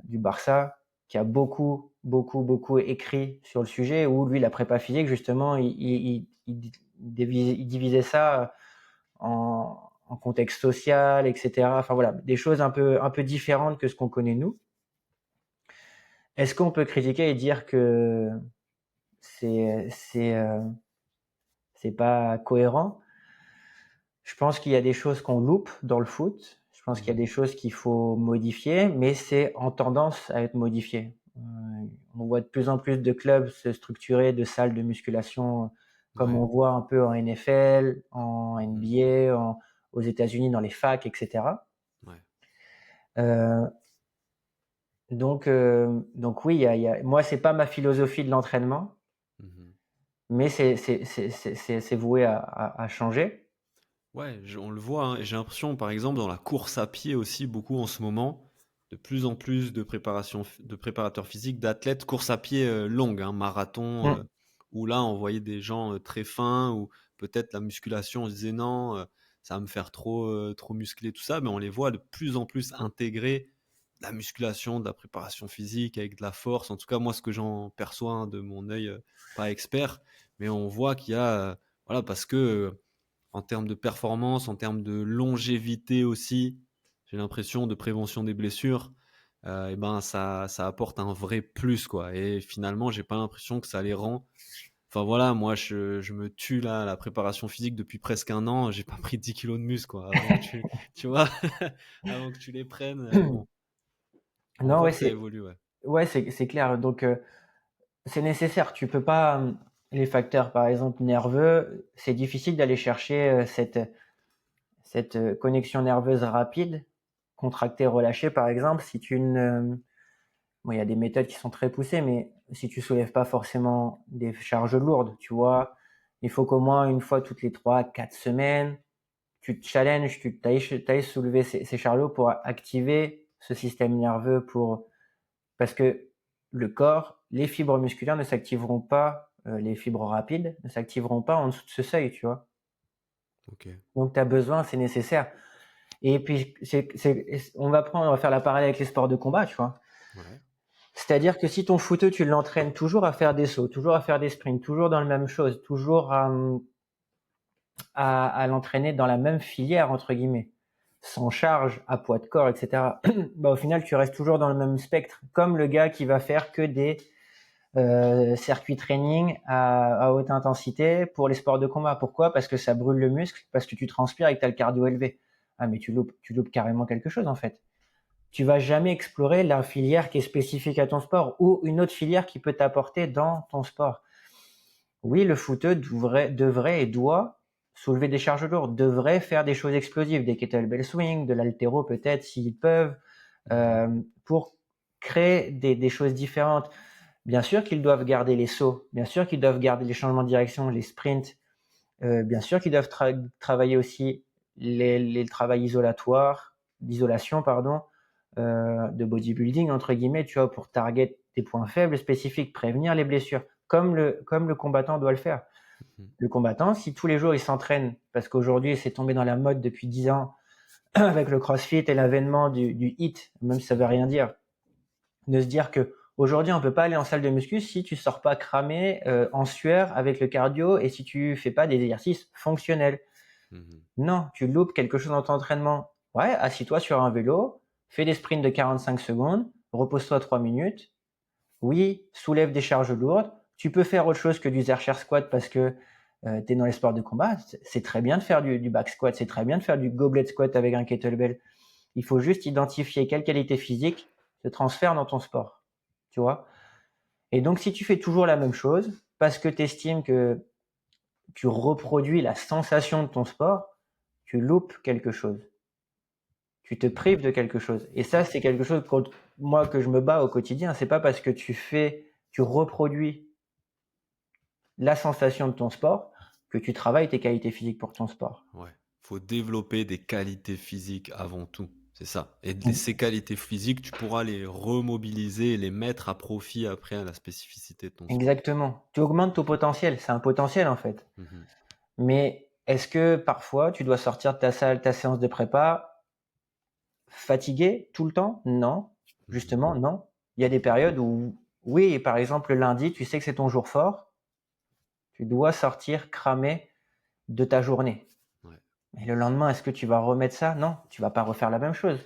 Barça, qui a beaucoup écrit sur le sujet, où lui, la prépa physique, justement, il divisait ça en contexte social, etc. Enfin voilà, des choses un peu différentes que ce qu'on connaît nous. Est-ce qu'on peut critiquer et dire que c'est c'est euh, c'est pas cohérent? Je pense qu'il y a des choses qu'on loupe dans le foot. Je pense qu'il y a Mmh. des choses qu'il faut modifier, mais c'est en tendance à être modifié. On voit de plus en plus de clubs se structurer, de salles de musculation, comme Ouais. on voit un peu en NFL, en Mmh. NBA, aux États-Unis dans les facs, etc. Ouais. Euh, donc oui, moi c'est pas ma philosophie de l'entraînement, Mmh. mais c'est voué à changer. Ouais, on le voit, hein, et j'ai l'impression, par exemple, dans la course à pied aussi, beaucoup en ce moment, de plus en plus de préparateurs physiques, d'athlètes course à pied longue, hein, marathon, Mm. où là, on voyait des gens très fins, ou peut-être la musculation, on se disait non, ça va me faire trop musclé, tout ça, mais on les voit de plus en plus intégrer de la musculation, de la préparation physique avec de la force. En tout cas, moi, ce que j'en perçois, hein, de mon œil pas expert, mais on voit qu'il y a, voilà, parce que en termes de performance, en termes de longévité aussi, j'ai l'impression de prévention des blessures, et ben ça apporte un vrai plus quoi. Et finalement, j'ai pas l'impression que ça les rend. Enfin voilà, moi je me tue là à la préparation physique depuis presque un an. J'ai pas pris 10 kilos de muscle quoi. Avant que tu vois, avant que tu les prennes. Bon, on Non, voit ouais, que ça évolue, ouais. c'est clair. Donc, c'est nécessaire. Tu peux pas, les facteurs, par exemple, nerveux, c'est difficile d'aller chercher cette connexion nerveuse rapide, contractée, relâchée, par exemple, si tu ne, bon, il y a des méthodes qui sont très poussées, mais si tu soulèves pas forcément des charges lourdes, tu vois, il faut qu'au moins une fois toutes les 3, 4 semaines, tu te challenges, tu t'ailles soulever ces charges pour activer ce système nerveux parce que le corps, les fibres musculaires ne s'activeront pas, les fibres rapides ne s'activeront pas en dessous de ce seuil, tu vois. Ok. Donc tu as besoin, c'est nécessaire. Et puis on va faire la parallèle avec les sports de combat, tu vois. Ouais. C'est-à-dire que si ton footeux, tu l'entraînes toujours à faire des sauts, toujours à faire des sprints, toujours dans la même chose, toujours à l'entraîner dans la même filière, entre guillemets, sans charge, à poids de corps, etc., bah, au final, tu restes toujours dans le même spectre, comme le gars qui va faire que des circuit training à haute intensité pour les sports de combat. Pourquoi? Parce que ça brûle le muscle, parce que tu transpires et que tu as le cardio élevé. Ah, mais tu loupes carrément quelque chose, en fait. Tu vas jamais explorer la filière qui est spécifique à ton sport ou une autre filière qui peut t'apporter dans ton sport. Oui, le footeux devrait et doit soulever des charges lourdes, devrait faire des choses explosives, des kettlebell swing, de l'haltéro peut-être s'ils peuvent, Mhm. pour créer des choses différentes. Bien sûr qu'ils doivent garder les sauts, bien sûr qu'ils doivent garder les changements de direction, les sprints, bien sûr qu'ils doivent travailler aussi les travails d'isolation, pardon, de bodybuilding, entre guillemets, tu vois, pour target des points faibles spécifiques, prévenir les blessures, comme le combattant doit le faire. Mhm. Le combattant, si tous les jours il s'entraîne, parce qu'aujourd'hui c'est tombé dans la mode depuis 10 ans, avec le crossfit et l'avènement du HIIT, même si ça veut rien dire, de se dire que aujourd'hui on peut pas aller en salle de muscu si tu sors pas cramé en sueur avec le cardio et si tu fais pas des exercices fonctionnels. Mhm. Non, tu loupes quelque chose dans ton entraînement. Ouais, assis-toi sur un vélo, fais des sprints de 45 secondes, repose-toi 3 minutes. Oui, soulève des charges lourdes. Tu peux faire autre chose que du Zercher squat parce que tu es dans les sports de combat. C'est très bien de faire du back squat, c'est très bien de faire du goblet squat avec un kettlebell. Il faut juste identifier quelle qualité physique se transfère dans ton sport. Tu vois? Et donc, si tu fais toujours la même chose, parce que tu estimes que tu reproduis la sensation de ton sport, tu loupes quelque chose. Tu te prives de quelque chose. Et ça, c'est quelque chose contre moi que je me bats au quotidien. C'est pas parce que tu fais tu reproduis la sensation de ton sport, que tu travailles tes qualités physiques pour ton sport. Ouais. Faut développer des qualités physiques avant tout. C'est ça. Et Mm. ces qualités physiques, tu pourras les remobiliser et les mettre à profit après à la spécificité de ton sport. Exactement. Tu augmentes ton potentiel. C'est un potentiel en fait. Mhm. Mais est-ce que parfois tu dois sortir de ta salle, ta séance de prépa fatigué tout le temps? Non. Mhm. Justement, non. Il y a des périodes où, oui, par exemple le lundi, tu sais que c'est ton jour fort, tu dois sortir cramé de ta journée. Ouais. Mais le lendemain, est-ce que tu vas remettre ça? Non, tu vas pas refaire la même chose.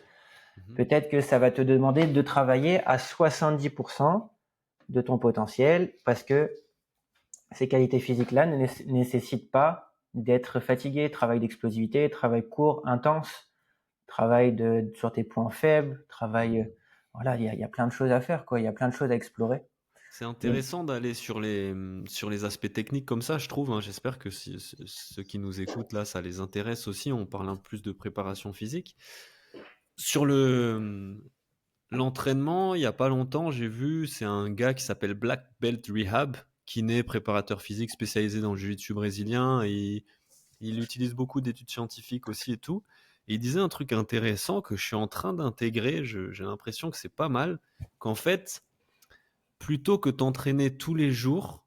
Mhm. Peut-être que ça va te demander de travailler à 70% de ton potentiel parce que ces qualités physiques-là ne nécessitent pas d'être fatigué. Travail d'explosivité, travail court, intense, travail sur tes points faibles, travail, Mhm. voilà, il y a plein de choses à faire, quoi. Il y a plein de choses à explorer. C'est Et intéressant d'aller sur les aspects techniques comme ça, je trouve, hein. J'espère que ceux qui nous écoutent là, ça les intéresse aussi. On parle un peu plus de préparation physique. Sur l'entraînement, il y a pas longtemps, j'ai vu, c'est un gars qui s'appelle Black Belt Rehab, kiné, préparateur physique spécialisé dans le jiu-jitsu brésilien, et il utilise beaucoup d'études scientifiques aussi et tout. Et il disait un truc intéressant que je suis en train d'intégrer, j'ai l'impression que c'est pas mal, qu'en fait, plutôt que t'entraîner tous les jours,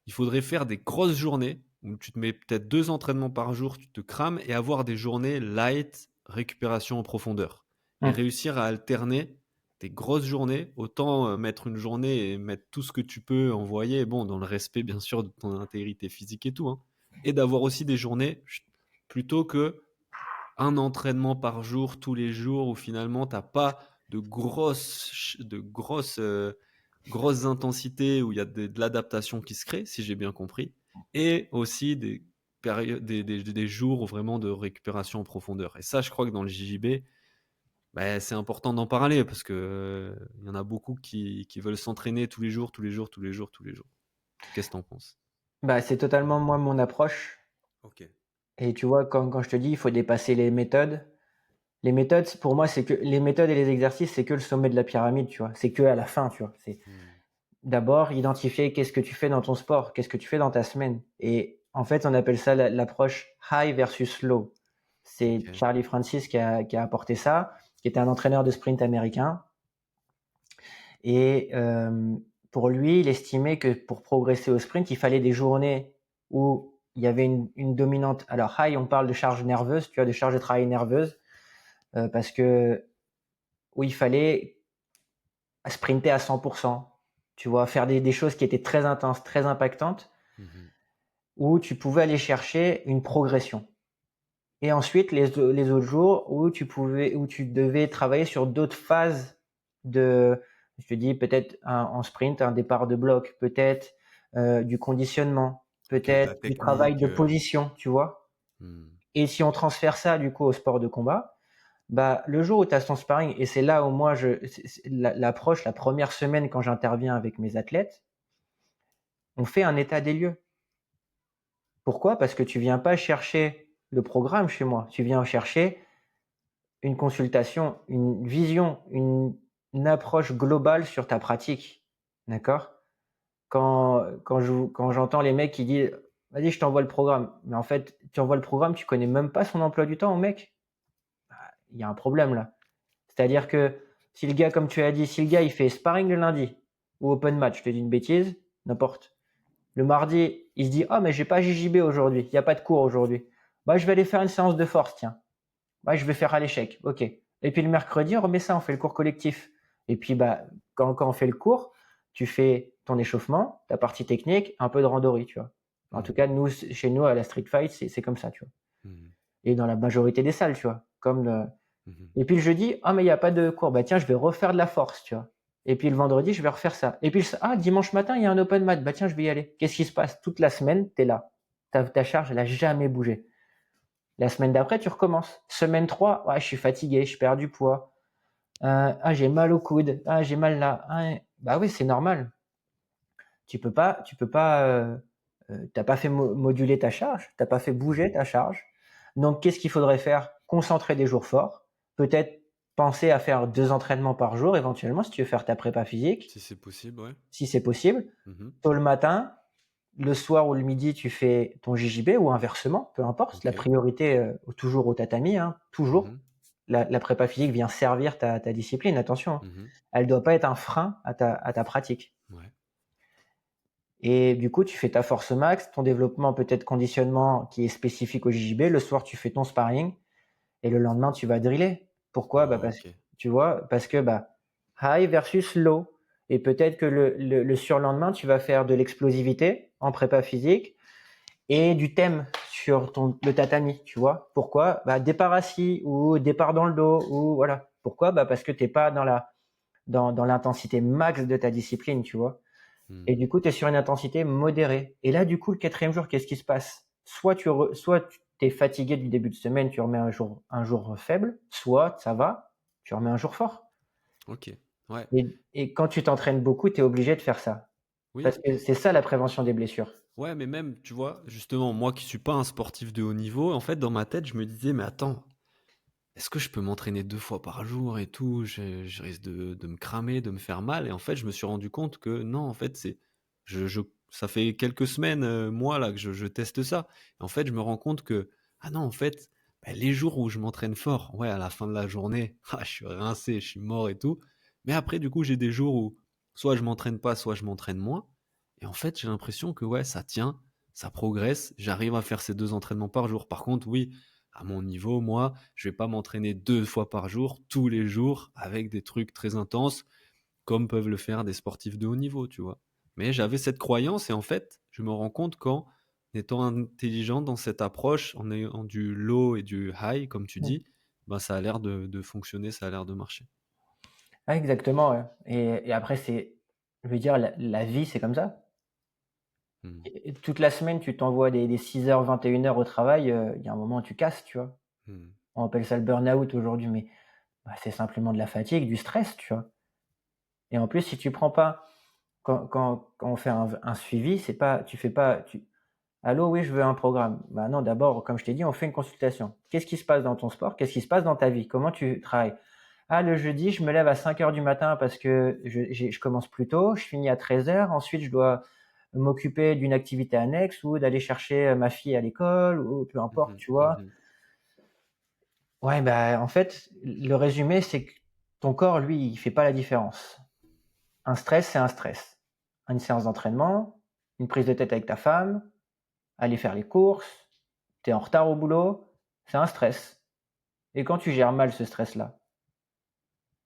il faudrait faire des grosses journées où tu te mets peut-être 2 entraînements par jour, tu te crames, et avoir des journées light, récupération en profondeur. Et hum, réussir à alterner des grosses journées, autant mettre une journée et mettre tout ce que tu peux envoyer, bon, dans le respect bien sûr de ton intégrité physique et tout, hein, et d'avoir aussi des journées plutôt que un entraînement par jour tous les jours où finalement t'as pas grosses intensités où il y a de l'adaptation qui se crée, si j'ai bien compris, et aussi des périodes, des jours vraiment de récupération en profondeur. Et ça, je crois que dans le JJB, bah, c'est important d'en parler parce que il y en a beaucoup qui veulent s'entraîner tous les jours, tous les jours, tous les jours, tous les jours. Qu'est-ce que t'en penses? bah, c'est totalement moi mon approche. Ok. Et tu vois, quand je te dis, il faut dépasser les méthodes. Les méthodes, pour moi, c'est que les méthodes et les exercices, c'est que le sommet de la pyramide, tu vois. C'est que à la fin, tu vois. C'est Hmm. d'abord identifier qu'est-ce que tu fais dans ton sport, qu'est-ce que tu fais dans ta semaine. Et en fait, on appelle ça l'approche high versus low. C'est Ok. Charlie Francis qui a apporté ça, qui était un entraîneur de sprint américain. Et pour lui, il estimait que pour progresser au sprint, il fallait des journées où il y avait une dominante. Alors high, on parle de charge nerveuse, tu vois, de charge de travail nerveuse, parce que où il fallait sprinter à 100%, tu vois, faire des choses qui étaient très intenses, très impactantes, Mhm. où tu pouvais aller chercher une progression. Et ensuite, les autres jours où tu devais travailler sur d'autres phases je te dis peut-être en sprint, un départ de bloc, peut-être du conditionnement, Ok, de peut-être la du travail technique. de position, tu vois. Hmm. Et si on transfère ça du coup au sport de combat, bah le jour où tu as ton sparring, et c'est là où moi l'approche, la première semaine quand j'interviens avec mes athlètes, on fait un état des lieux. Pourquoi? Parce que tu viens pas chercher le programme chez moi, tu viens chercher une consultation, une vision, une approche globale sur ta pratique. D'accord? Quand j'entends les mecs qui disent vas-y, je t'envoie le programme. Mais en fait, tu envoies le programme, tu connais même pas son emploi du temps au mec. Bah, il y a un problème là. C'est-à-dire que si le gars, comme tu as dit, si le gars il fait sparring le lundi ou open match, je te dis une bêtise, n'importe. Le mardi, il se dit ah mais j'ai pas JJB aujourd'hui, il n'y a pas de cours aujourd'hui. Bah je vais aller faire une séance de force, tiens. Bah, je vais faire à l'échec. Ok. Et puis le mercredi, on remet ça, on fait le cours collectif. Et puis bah, quand on fait le cours, tu fais ton échauffement, ta partie technique, un peu de randonnée, tu vois. En tout Mhm. cas, nous, chez nous, à la Street Fight, c'est comme ça, tu vois. Mhm. Et dans la majorité des salles, tu vois. Mhm. Et puis le jeudi, ah, mais il n'y a pas de cours. Bah, tiens, je vais refaire de la force, tu vois. Et puis le vendredi, je vais refaire ça. Et puis, ah, dimanche matin, il y a un open mat. Bah, tiens, je vais y aller. Qu'est-ce qui se passe? Toute la semaine, tu es là. Ta charge, elle a jamais bougé. La semaine d'après, tu recommences. Semaine 3, ouais, je suis fatigué, je perds du poids. Ah, j'ai mal au coude. Ah, j'ai mal là. Ah, bah oui, c'est normal. T'as pas fait moduler ta charge, t'as pas fait bouger Mhm. ta charge. Donc, qu'est-ce qu'il faudrait faire? Concentrer des jours forts. Peut-être penser à faire 2 entraînements par jour éventuellement si tu veux faire ta prépa physique, Si c'est possible, ouais. si c'est possible. Mmh. Tôt le matin, le soir ou le midi, tu fais ton JJB ou inversement, peu importe. La OK. priorité, toujours au tatami, hein, toujours. Mmh. La prépa physique vient servir ta discipline, attention, hein. Mmh. Elle doit pas être un frein à ta pratique. Ouais. Et du coup, tu fais ta force max, ton développement, peut-être conditionnement qui est spécifique au JJB. Le soir, tu fais ton sparring et le lendemain, tu vas driller. Pourquoi? Bah, parce OK. tu vois? Parce que, bah, high versus low et peut-être que le surlendemain, tu vas faire de l'explosivité en prépa physique et du thème sur le tatami, tu vois? Pourquoi? Bah, départ assis ou départ dans le dos ou voilà. Pourquoi? Bah, parce que tu es pas dans l'intensité max de ta discipline, tu vois? Et Mmh. du coup, tu es sur une intensité modérée. Et là, du coup, le quatrième jour, qu'est-ce qui se passe? Soit tu es fatigué du début de semaine, tu remets un jour faible, soit ça va, tu remets un jour fort. OK. Ouais. Et quand tu t'entraînes beaucoup, tu es obligé de faire ça. Parce Oui. que c'est ça la prévention des blessures. Ouais, mais même, tu vois, justement, moi qui suis pas un sportif de haut niveau, en fait, dans ma tête, je me disais: «Mais attends, est-ce que je peux m'entraîner 2 fois par jour et tout? Je risque de me cramer, de me faire mal», et en fait, je me suis rendu compte que non, en fait, c'est je ça fait quelques semaines, mois là que je teste ça. Et en fait, je me rends compte que, ah non, en fait, bah, les jours où je m'entraîne fort, ouais, à la fin de la journée, ah, je suis rincé, je suis mort et tout. Mais après, du coup, j'ai des jours où soit je m'entraîne pas, soit je m'entraîne moins. Et en fait, j'ai l'impression que ouais, ça tient, ça progresse, j'arrive à faire ces 2 entraînements par jour. Par contre, oui, à mon niveau, moi, je vais pas m'entraîner 2 fois par jour, tous les jours, avec des trucs très intenses, comme peuvent le faire des sportifs de haut niveau, tu vois? Mais j'avais cette croyance et en fait, je me rends compte qu'en étant intelligent dans cette approche, en ayant du low et du high, comme tu Mmh. dis, bah, ça a l'air de fonctionner, ça a l'air de marcher. Ouais, exactement, ouais. Et après, je veux dire, la vie, c'est comme ça. Mmh. Et toute la semaine, tu t'envoies des 6 heures, 21 heures au travail, il y a un moment où tu casses, tu vois? Mmh. On appelle ça le burn-out aujourd'hui, mais bah, c'est simplement de la fatigue, du stress, tu vois? Et en plus, si tu prends pas quand on fait un suivi, c'est pas tu fais pas tu «Allô, oui, je veux un programme». Bah, non, d'abord, comme je t'ai dit, on fait une consultation. Qu'est-ce qui se passe dans ton sport? Qu'est-ce qui se passe dans ta vie? Comment tu travailles? «Ah, le jeudi, je me lève à 5 heures du matin parce que je commence plus tôt, je finis à 13 heures. Ensuite je dois m'occuper d'une activité annexe ou d'aller chercher, ma fille à l'école» ou peu Mmh importe, mh. tu vois? Mmh. Ouais, bah, en fait, le résumé, c'est que ton corps, lui, il fait pas la différence. Un stress, c'est un stress. Une séance d'entraînement, une prise de tête avec ta femme, aller faire les courses, tu es en retard au boulot, c'est un stress. Et quand tu gères mal ce stress-là,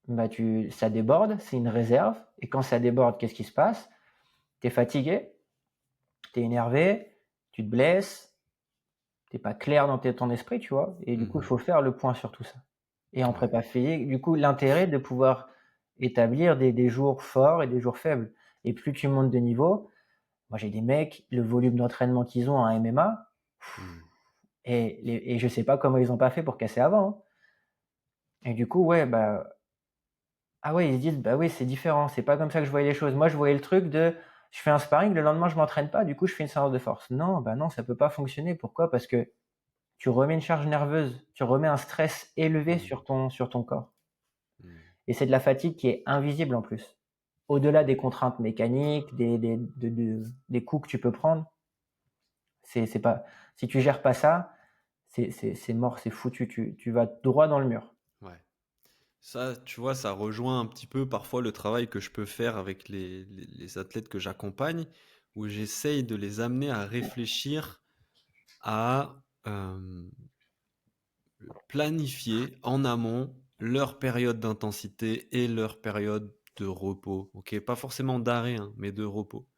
bah, ça déborde, c'est une réserve. Et quand ça déborde, qu'est-ce qui se passe? Tu es fatigué, tu es énervé, tu te blesses, tu pas clair dans ton esprit, tu vois? Et du coup, il Mmh. faut faire le point sur tout ça. Et en Ouais. prépa physique, du coup, l'intérêt de pouvoir établir des jours forts et des jours faibles. Et plus tu montes de niveau, moi j'ai des mecs, le volume d'entraînement qu'ils ont en MMA, Mmh. et je sais pas comment ils ont pas fait pour casser avant, hein. Et du coup, ouais, bah, ah ouais, ils se disent: «Bah oui, c'est différent, c'est pas comme ça que je voyais les choses». Moi, je voyais le truc de: je fais un sparring, le lendemain je m'entraîne pas, du coup je fais une séance de force. Non, bah non, ça peut pas fonctionner. Pourquoi? Parce que tu remets une charge nerveuse, tu remets un stress élevé Mmh. sur ton corps. Mmh. Et c'est de la fatigue qui est invisible en plus. Au-delà des contraintes mécaniques, des coups que tu peux prendre, c'est pas, si tu gères pas ça, c'est mort, c'est foutu, tu vas droit dans le mur. Ouais. Ça, tu vois, ça rejoint un petit peu parfois le travail que je peux faire avec les athlètes que j'accompagne, où j'essaye de les amener à réfléchir à planifier en amont leur période d'intensité et leur période de repos. Ok, pas forcément d'arrêt, hein, mais de repos.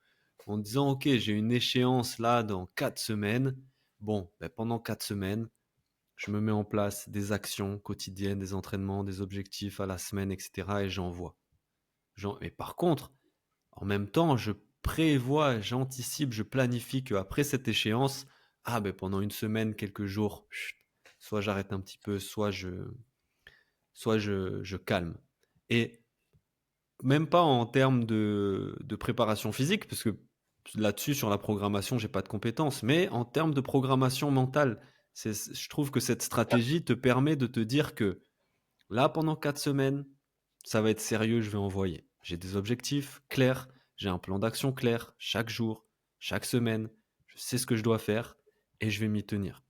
En disant, ok, j'ai une échéance là dans 4 semaines. Bon, ben, pendant 4 semaines, je me mets en place des actions quotidiennes, des entraînements, des objectifs à la semaine, etc. Et j'envoie. Mais par contre, en même temps, je prévois, j'anticipe, je planifie qu'après cette échéance, ah ben pendant une semaine, quelques jours, chut, soit j'arrête un petit peu, soit je calme. Et même pas en termes de préparation physique, parce que là-dessus, sur la programmation, j'ai pas de compétences, mais en termes de programmation mentale, je trouve que cette stratégie te permet de te dire que Là, pendant 4 semaines, ça va être sérieux, je vais envoyer. J'ai des objectifs clairs, j'ai un plan d'action clair, chaque jour, chaque semaine, je sais ce que je dois faire et je vais m'y tenir.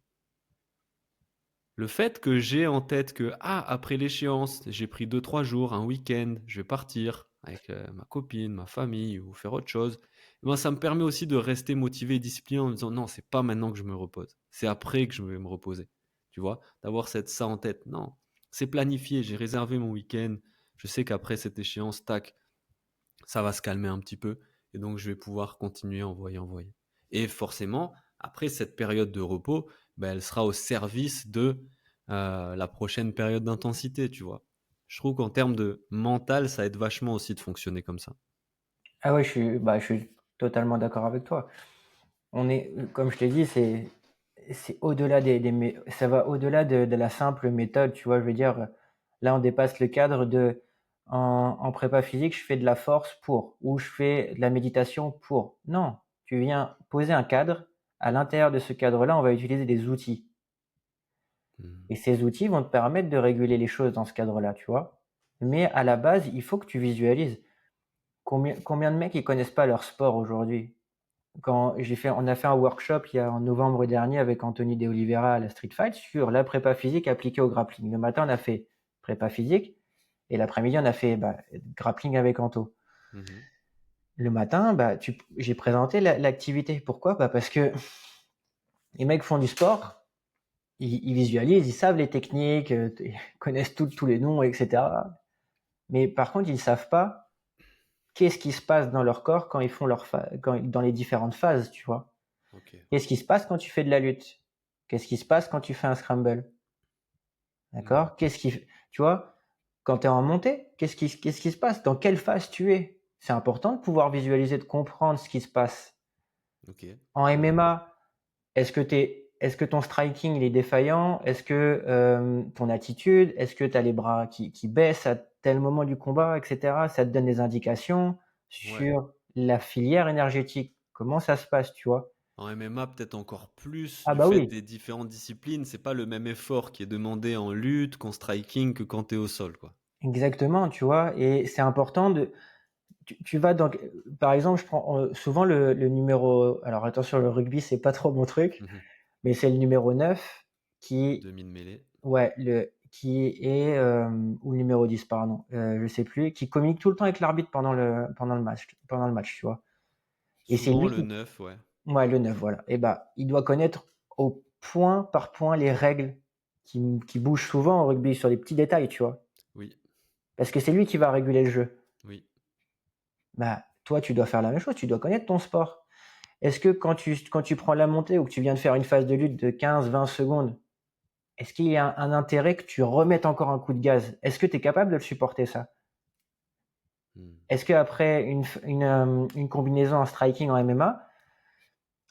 Le fait que j'ai en tête que, après l'échéance, j'ai pris 2, 3 jours, un week-end, je vais partir avec ma copine, ma famille ou faire autre chose, eh ben, ça me permet aussi de rester motivé et discipliné en me disant non, c'est pas maintenant que je me repose, c'est après que je vais me reposer. Tu vois, d'avoir ça en tête. Non, c'est planifié, j'ai réservé mon week-end, je sais qu'après cette échéance, tac, ça va se calmer un petit peu et donc je vais pouvoir continuer à envoyer, envoyer. Et forcément, après cette période de repos, ben, elle sera au service de la prochaine période d'intensité, tu vois. Je trouve qu'en termes de mental, ça aide vachement aussi de fonctionner comme ça. Ah ouais, je suis totalement d'accord avec toi. Comme je t'ai dit, c'est au-delà ça va au-delà de la simple méthode, tu vois. Je veux dire, là, on dépasse le cadre en prépa physique, je fais de la force ou je fais de la méditation pour. Non, tu viens poser un cadre. À l'intérieur de ce cadre-là, on va utiliser des outils. Mhm. Et ces outils vont te permettre de réguler les choses dans ce cadre-là, tu vois. Mais à la base, il faut que tu visualises. Combien de mecs ils connaissent pas leur sport aujourd'hui? On a fait un workshop en novembre dernier avec Anthony De Oliveira à la Street Fight sur la prépa physique appliquée au grappling. Le matin, on a fait prépa physique et l'après-midi, on a fait grappling avec Anto. Mhm. Le matin, j'ai présenté l'activité. Pourquoi? Parce que les mecs font du sport, ils visualisent, ils savent les techniques, ils connaissent tous les noms, etc. Mais par contre, ils savent pas qu'est-ce qui se passe dans leur corps quand ils font dans les différentes phases, tu vois. Ok. Qu'est-ce qui se passe quand tu fais de la lutte? Qu'est-ce qui se passe quand tu fais un scramble? Mhm. D'accord? Tu vois, quand tu es en montée, qu'est-ce qui se passe? Dans quelle phase tu es? C'est important de pouvoir visualiser, de comprendre ce qui se passe. Ok. En Ouais. MMA, est-ce que ton striking il est défaillant? Est-ce que ton attitude? Est-ce que tu as les bras qui baissent à tel moment du combat, etc. Ça te donne des indications Ouais. sur la filière énergétique. Comment ça se passe, tu vois? En MMA, peut-être encore plus Ah du bah fait oui, des différentes disciplines, c'est pas le même effort qui est demandé en lutte qu'en striking que quand tu es au sol, quoi. exactement, tu vois? Et c'est important tu vas par exemple, je prends souvent le numéro. Alors attention, le rugby, c'est pas trop mon truc, Mhm. mais c'est le numéro 9 qui, Demi-mêlée. ouais, ou le numéro 10, pardon, je sais plus, qui communique tout le temps avec l'arbitre pendant le match, tu vois? Et c'est Souvent lui le qui, 9, ouais. ouais, le 9, voilà. Et bah, il doit connaître au point par point les règles qui bougent souvent au rugby sur les petits détails, tu vois? Oui, Parce que c'est lui qui va réguler le jeu. oui. Bah, toi, tu dois faire la même chose, tu dois connaître ton sport. Est-ce que quand tu prends la montée ou que tu viens de faire une phase de lutte de 15-20 secondes, est-ce qu'il y a un intérêt que tu remettes encore un coup de gaz? Est-ce que tu es capable de le supporter ça? Hmm. Est-ce qu'après une combinaison en striking en MMA,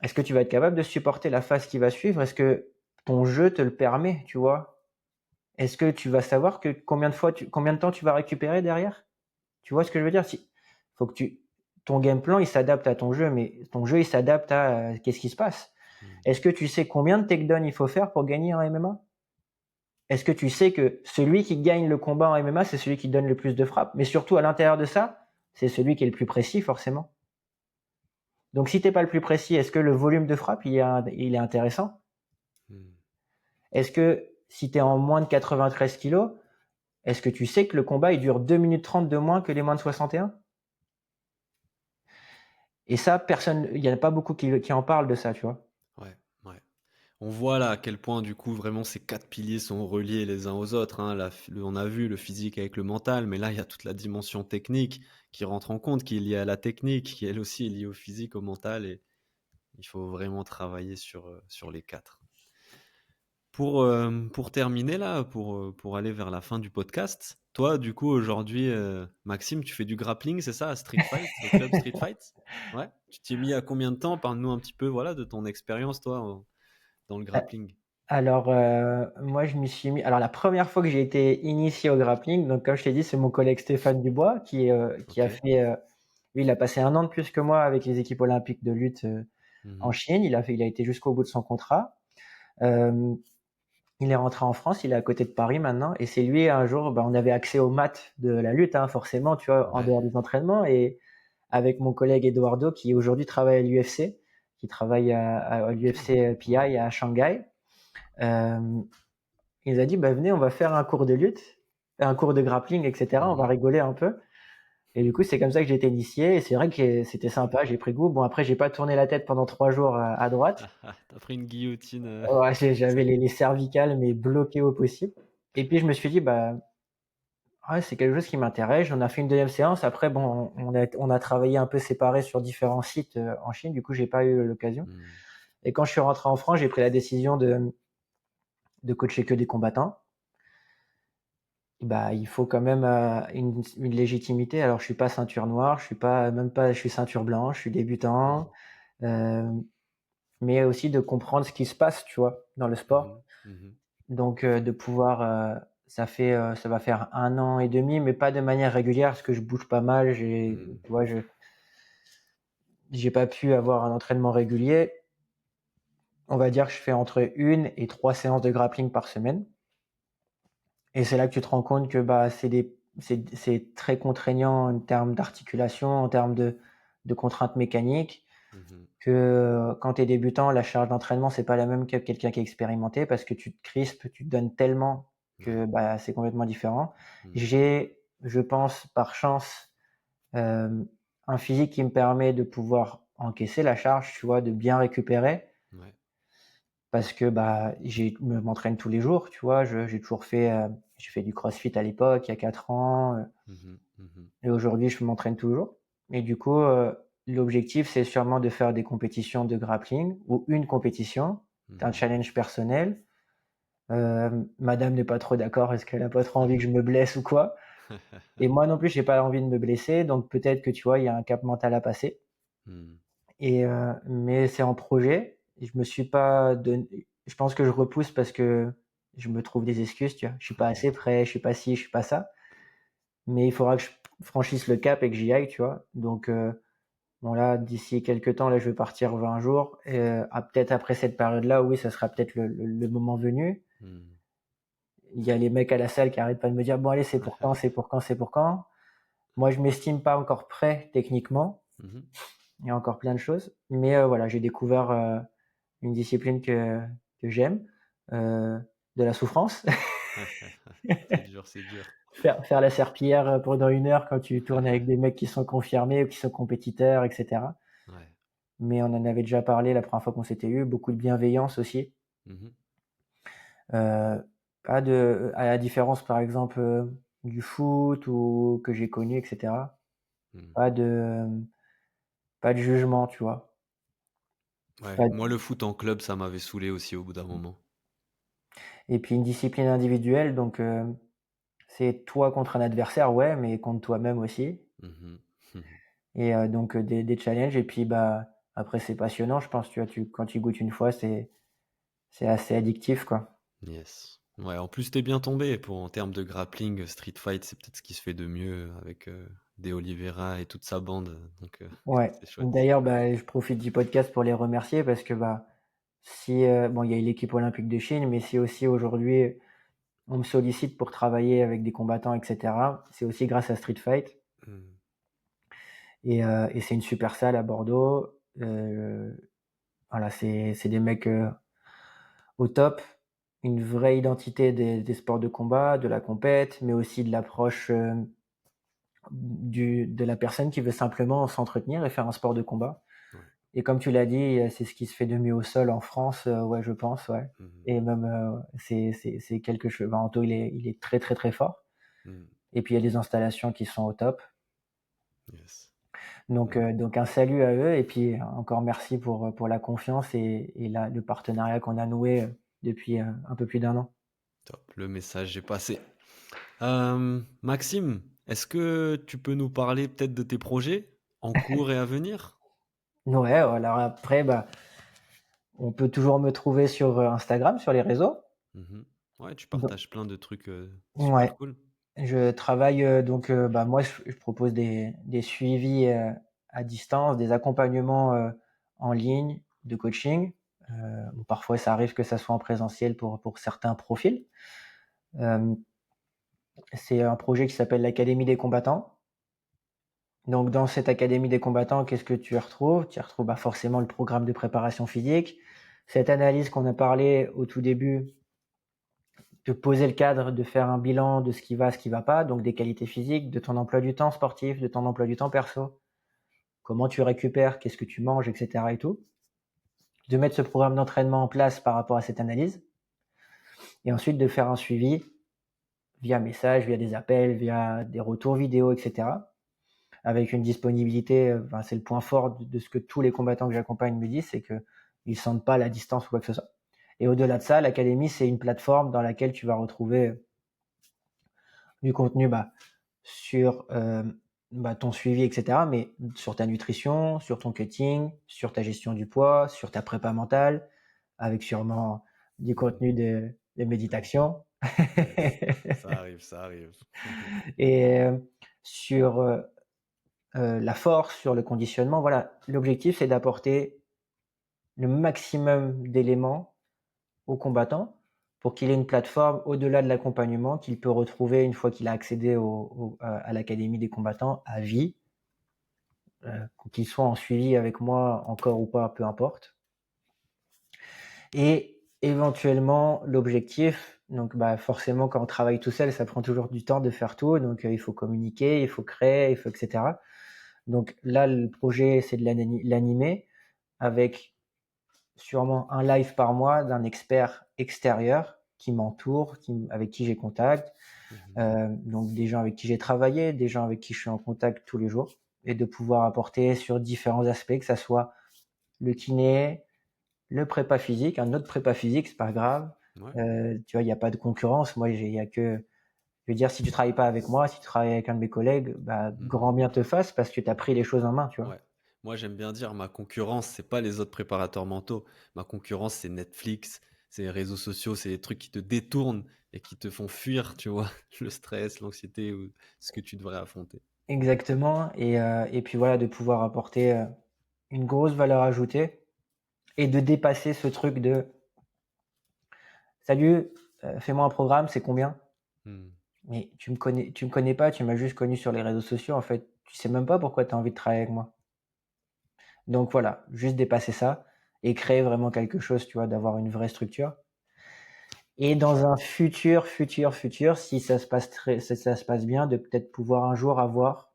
est-ce que tu vas être capable de supporter la phase qui va suivre? Est-ce que ton jeu te le permet, tu vois? Est-ce que tu vas savoir que combien de temps tu vas récupérer derrière? Tu vois ce que je veux dire? Faut que ton game plan, il s'adapte à ton jeu, mais ton jeu, il s'adapte à qu'est-ce qui se passe? Hmm. Est-ce que tu sais combien de takedowns il faut faire pour gagner en MMA? Est-ce que tu sais que celui qui gagne le combat en MMA, c'est celui qui donne le plus de frappes? Mais surtout, à l'intérieur de ça, c'est celui qui est le plus précis, forcément. Donc, si t'es pas le plus précis, est-ce que le volume de frappe, il est intéressant? Hmm. Est-ce que si tu es en moins de 93 kilos, est-ce que tu sais que le combat, il dure 2 minutes 30 de moins que les moins de 61? Et ça, personne, il y en a pas beaucoup qui en parlent de ça, tu vois. Ouais, ouais. On voit là à quel point du coup vraiment ces 4 piliers sont reliés les uns aux autres, hein. On a vu le physique avec le mental, mais là il y a toute la dimension technique qui rentre en compte, qui est liée à la technique, qui elle aussi est liée au physique, au mental, et il faut vraiment travailler sur les quatre. Pour terminer là, pour aller vers la fin du podcast, toi du coup aujourd'hui, Maxime, tu fais du grappling, c'est ça, à Street Fight, au club Street Fight? Ouais. Tu t'y es mis à combien de temps? Parle-nous un petit peu, voilà, de ton expérience toi dans le grappling. Alors, moi, je m'y suis mis. Alors, la première fois que j'ai été initié au grappling, donc comme je t'ai dit, c'est mon collègue Stéphane Dubois qui Ok. a fait. Lui, il a passé 1 an de plus que moi avec les équipes olympiques de lutte en Mhm. Chine. Il a été jusqu'au bout de son contrat. Euh, il est rentré en France, il est à côté de Paris maintenant, et c'est lui un jour, on avait accès aux maths de la lutte, hein, forcément, tu vois, en Ouais. dehors des entraînements, et avec mon collègue Eduardo qui aujourd'hui travaille à l'UFC, qui travaille à OK. l'UFC Ouais. PI à Shanghai. Euh, il nous a dit, venez, on va faire un cours de lutte, un cours de grappling, etc. On va Mmh. rigoler un peu. Et du coup, c'est comme ça que j'ai été initié. Et c'est vrai que c'était sympa, j'ai pris goût. Bon, après, j'ai pas tourné la tête pendant 3 jours à droite. Tu pris une guillotine, Ouais, j'avais les cervicales, mais bloquées au possible. Et puis, je me suis dit, ouais, c'est quelque chose qui m'intéresse. J'en ai fait une deuxième séance. Après, bon, on a travaillé un peu séparés sur différents sites en Chine. Du coup, j'ai pas eu l'occasion. mmh. Et quand je suis rentré en France, j'ai pris la décision de coacher que des combattants. Il faut quand même une légitimité. Alors, je suis pas ceinture noire, je suis pas, même pas, je suis ceinture blanche, je suis débutant. Euh, mais aussi de comprendre ce qui se passe, tu vois, dans le sport. Mmh. Mmh. Donc, de pouvoir, ça va faire 1 an et demi, mais pas de manière régulière, parce que je bouge pas mal. Mmh. Tu vois, j'ai pas pu avoir un entraînement régulier. On va dire que je fais entre 1 et 3 séances de grappling par semaine. Et c'est là que tu te rends compte que c'est très contraignant en termes d'articulation, en termes de contraintes mécaniques, Mmh. que quand tu es débutant, la charge d'entraînement, c'est pas la même que quelqu'un qui est expérimenté parce que tu te crispes, tu te donnes tellement Ouais. que c'est complètement différent. Mmh. J'ai, je pense, par chance, euh, un physique qui me permet de pouvoir encaisser la charge, tu vois, de bien récupérer Ouais. parce que m'entraîne tous les jours, tu vois, j'ai toujours fait, j'ai fait du CrossFit à l'époque, il y a 4 ans, Mmh. Mmh. et aujourd'hui je m'entraîne toujours. Et du coup, l'objectif c'est sûrement de faire des compétitions de grappling ou une compétition, un Mmh. challenge personnel. Madame n'est pas trop d'accord, est-ce qu'elle a pas trop envie que je me blesse ou quoi? Et moi non plus, j'ai pas envie de me blesser, donc peut-être que tu vois, il y a un cap mental à passer. Mmh. Mais c'est en projet. Je me suis pas donné. Je pense que je repousse parce que je me trouve des excuses, tu vois. Je suis pas assez prêt, je suis pas ci, je suis pas ça. Mais il faudra que je franchisse le cap et que j'y aille, tu vois. Donc, bon là, d'ici quelques temps, là, je vais partir 20 jours. Et peut-être après cette période-là, oui, ça sera peut-être le moment venu. Mmh. Il y a les mecs à la salle qui arrêtent pas de me dire, bon allez, c'est pour quand, c'est pour quand, c'est pour quand. Moi, je m'estime pas encore prêt techniquement. Mmh. Il y a encore plein de choses. Mais voilà, j'ai découvert une discipline que j'aime, euh, de la souffrance. C'est dur, c'est dur. Faire la serpillière pendant 1 heure quand tu tournes avec des mecs qui sont confirmés ou qui sont compétiteurs, etc. Ouais. Mais on en avait déjà parlé la première fois qu'on s'était eu, beaucoup de bienveillance aussi. Mmh. Euh, Pas de, à la différence par exemple du foot ou que j'ai connu, etc. Mmh. Pas de, pas de jugement, tu vois. Ouais, Pas moi le foot en club, ça m'avait saoulé aussi au bout d'un moment. Et puis une discipline individuelle, donc c'est toi contre un adversaire, ouais, mais contre toi-même aussi. Mmh. Mmh. Et donc des challenges. Et puis après c'est passionnant, je pense. Tu vois, quand tu goûtes une fois, c'est assez addictif, quoi. Yes. Ouais, en plus, t'es bien tombé pour en termes de grappling, street fight, c'est peut-être ce qui se fait de mieux avec De Oliveira et toute sa bande, donc Ouais. c'est chouette. D'ailleurs, je profite du podcast pour les remercier parce que si bon, il y a l'équipe olympique de Chine, mais si aussi aujourd'hui on me sollicite pour travailler avec des combattants, etc. C'est aussi grâce à Street Fight. Mmh. Et c'est une super salle à Bordeaux. Voilà, c'est des mecs au top, une vraie identité des sports de combat, de la compète, mais aussi de l'approche de la personne qui veut simplement s'entretenir et faire un sport de combat. Ouais. Et comme tu l'as dit, c'est ce qui se fait de mieux au sol en France, ouais, je pense, ouais. Mmh. Et même, c'est quelque chose. Anto, il est très très très fort. Mmh. Et puis il y a des installations qui sont au top. Yes. Donc, Mmh. donc un salut à eux et puis encore merci pour la confiance et le partenariat qu'on a noué depuis un peu plus d'1 an. Top, le message est passé. Maxime, est-ce que tu peux nous parler peut-être de tes projets en cours et à venir? Ouais, alors après, on peut toujours me trouver sur Instagram, sur les réseaux. Mmh. Ouais, tu Donc, partages plein de trucs, ouais, super cool. je travaille donc, moi, je propose des suivis à distance, des accompagnements en ligne de coaching. Bon, parfois, ça arrive que ça soit en présentiel pour certains profils. Euh, c'est un projet qui s'appelle l'Académie des combattants. Donc, dans cette Académie des combattants, qu'est-ce que tu retrouves? Tu retrouves bah, forcément le programme de préparation physique, cette analyse qu'on a parlé au tout début, de poser le cadre, de faire un bilan de ce qui va pas, donc des qualités physiques, de ton emploi du temps sportif, de ton emploi du temps perso, comment tu récupères, qu'est-ce que tu manges, etc. et tout. De mettre ce programme d'entraînement en place par rapport à cette analyse, et ensuite de faire un suivi via message, via des appels, via des retours vidéo, etc. Avec une disponibilité, enfin, c'est le point fort de ce que tous les combattants que j'accompagne me disent, c'est qu'ils sentent pas la distance ou quoi que ce soit. Et au-delà de ça, l'académie, c'est une plateforme dans laquelle tu vas retrouver du contenu sur ton suivi, etc., mais sur ta nutrition, sur ton cutting, sur ta gestion du poids, sur ta prépa mentale, avec sûrement du contenu de méditation. Yes. Ça arrive, ça arrive. Et sur la force, sur le conditionnement, voilà. L'objectif, c'est d'apporter le maximum d'éléments aux combattants pour qu'il ait une plateforme au-delà de l'accompagnement qu'il peut retrouver une fois qu'il a accédé à l'Académie des combattants à vie, qu'il soit en suivi avec moi encore ou pas, peu importe. Et éventuellement, l'objectif, donc forcément quand on travaille tout seul, ça prend toujours du temps de faire tout, donc il faut communiquer, il faut créer, il faut etc. Donc là, le projet, c'est de l'animer avec sûrement un live par mois d'un expert extérieur qui m'entoure, avec qui j'ai contact, donc des gens avec qui j'ai travaillé, des gens avec qui je suis en contact tous les jours, et de pouvoir apporter sur différents aspects, que ça soit le kiné, le prépa physique, un autre prépa physique, c'est pas grave. Ouais. Tu vois, il n'y a pas de concurrence. Moi, il y a que, je veux dire, si tu travailles pas avec moi, si tu travailles avec un de mes collègues, Mhm. grand bien te fasse parce que tu as pris les choses en main, tu vois. Ouais. Moi, j'aime bien dire ma concurrence, c'est pas les autres préparateurs mentaux. Ma concurrence, c'est Netflix, c'est les réseaux sociaux, c'est les trucs qui te détournent et qui te font fuir, tu vois, le stress, l'anxiété ou ce que tu devrais affronter. Exactement. Et puis voilà, de pouvoir apporter une grosse valeur ajoutée et de dépasser ce truc de salut, fais-moi un programme, c'est combien? Hmm. Mais tu me connais pas, tu m'as juste connu sur les réseaux sociaux, en fait. Tu sais même pas pourquoi tu as envie de travailler avec moi. Donc voilà, juste dépasser ça et créer vraiment quelque chose, tu vois, d'avoir une vraie structure. Et dans un Chouette. futur, si ça se passe bien, de peut-être pouvoir un jour avoir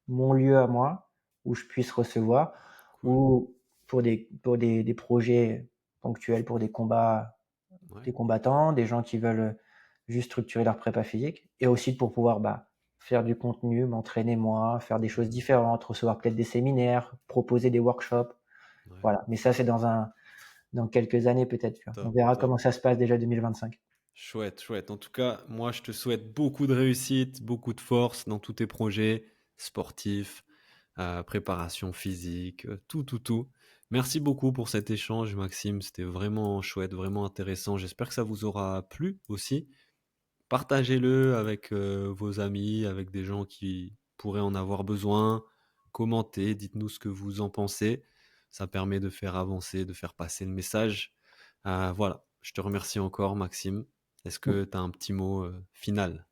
mon lieu à moi où je puisse recevoir, Cool. ou des projets ponctuels, pour Ouais. des combattants, des gens qui veulent juste structurer leur prépa physique, et aussi pour pouvoir faire du contenu, m'entraîner moi, faire des choses Mhm. différentes, recevoir peut-être des séminaires, proposer des workshops. Ouais. Voilà. Mais ça, c'est dans quelques années peut-être. Tu vois. On Top, verra top. comment ça se passe déjà 2025. Chouette, chouette. En tout cas, moi, je te souhaite beaucoup de réussite, beaucoup de force dans tous tes projets sportifs, préparation physique, tout, tout, tout. Merci beaucoup pour cet échange, Maxime. C'était vraiment chouette, vraiment intéressant. J'espère que ça vous aura plu aussi. Partagez-le avec vos amis, avec des gens qui pourraient en avoir besoin. Commentez, dites-nous ce que vous en pensez. Ça permet de faire avancer, de faire passer le message. Voilà, je te remercie encore, Maxime. Est-ce que tu as un petit mot final?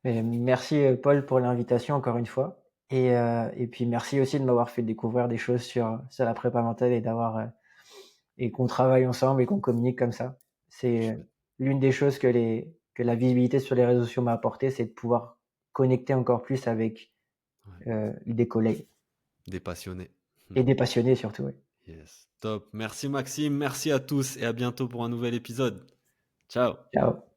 Et merci Paul pour l'invitation encore une fois. Et puis merci aussi de m'avoir fait découvrir des choses sur la prépa mentale, et qu'on travaille ensemble et qu'on communique comme ça. C'est Chouette. l'une des choses que la visibilité sur les réseaux sociaux m'a apporté, c'est de pouvoir connecter encore plus avec Ouais. des collègues Des passionnés. et des passionnés surtout. Ouais. Yes. Top. Merci, Maxime. Merci à tous et à bientôt pour un nouvel épisode. Ciao. Ciao.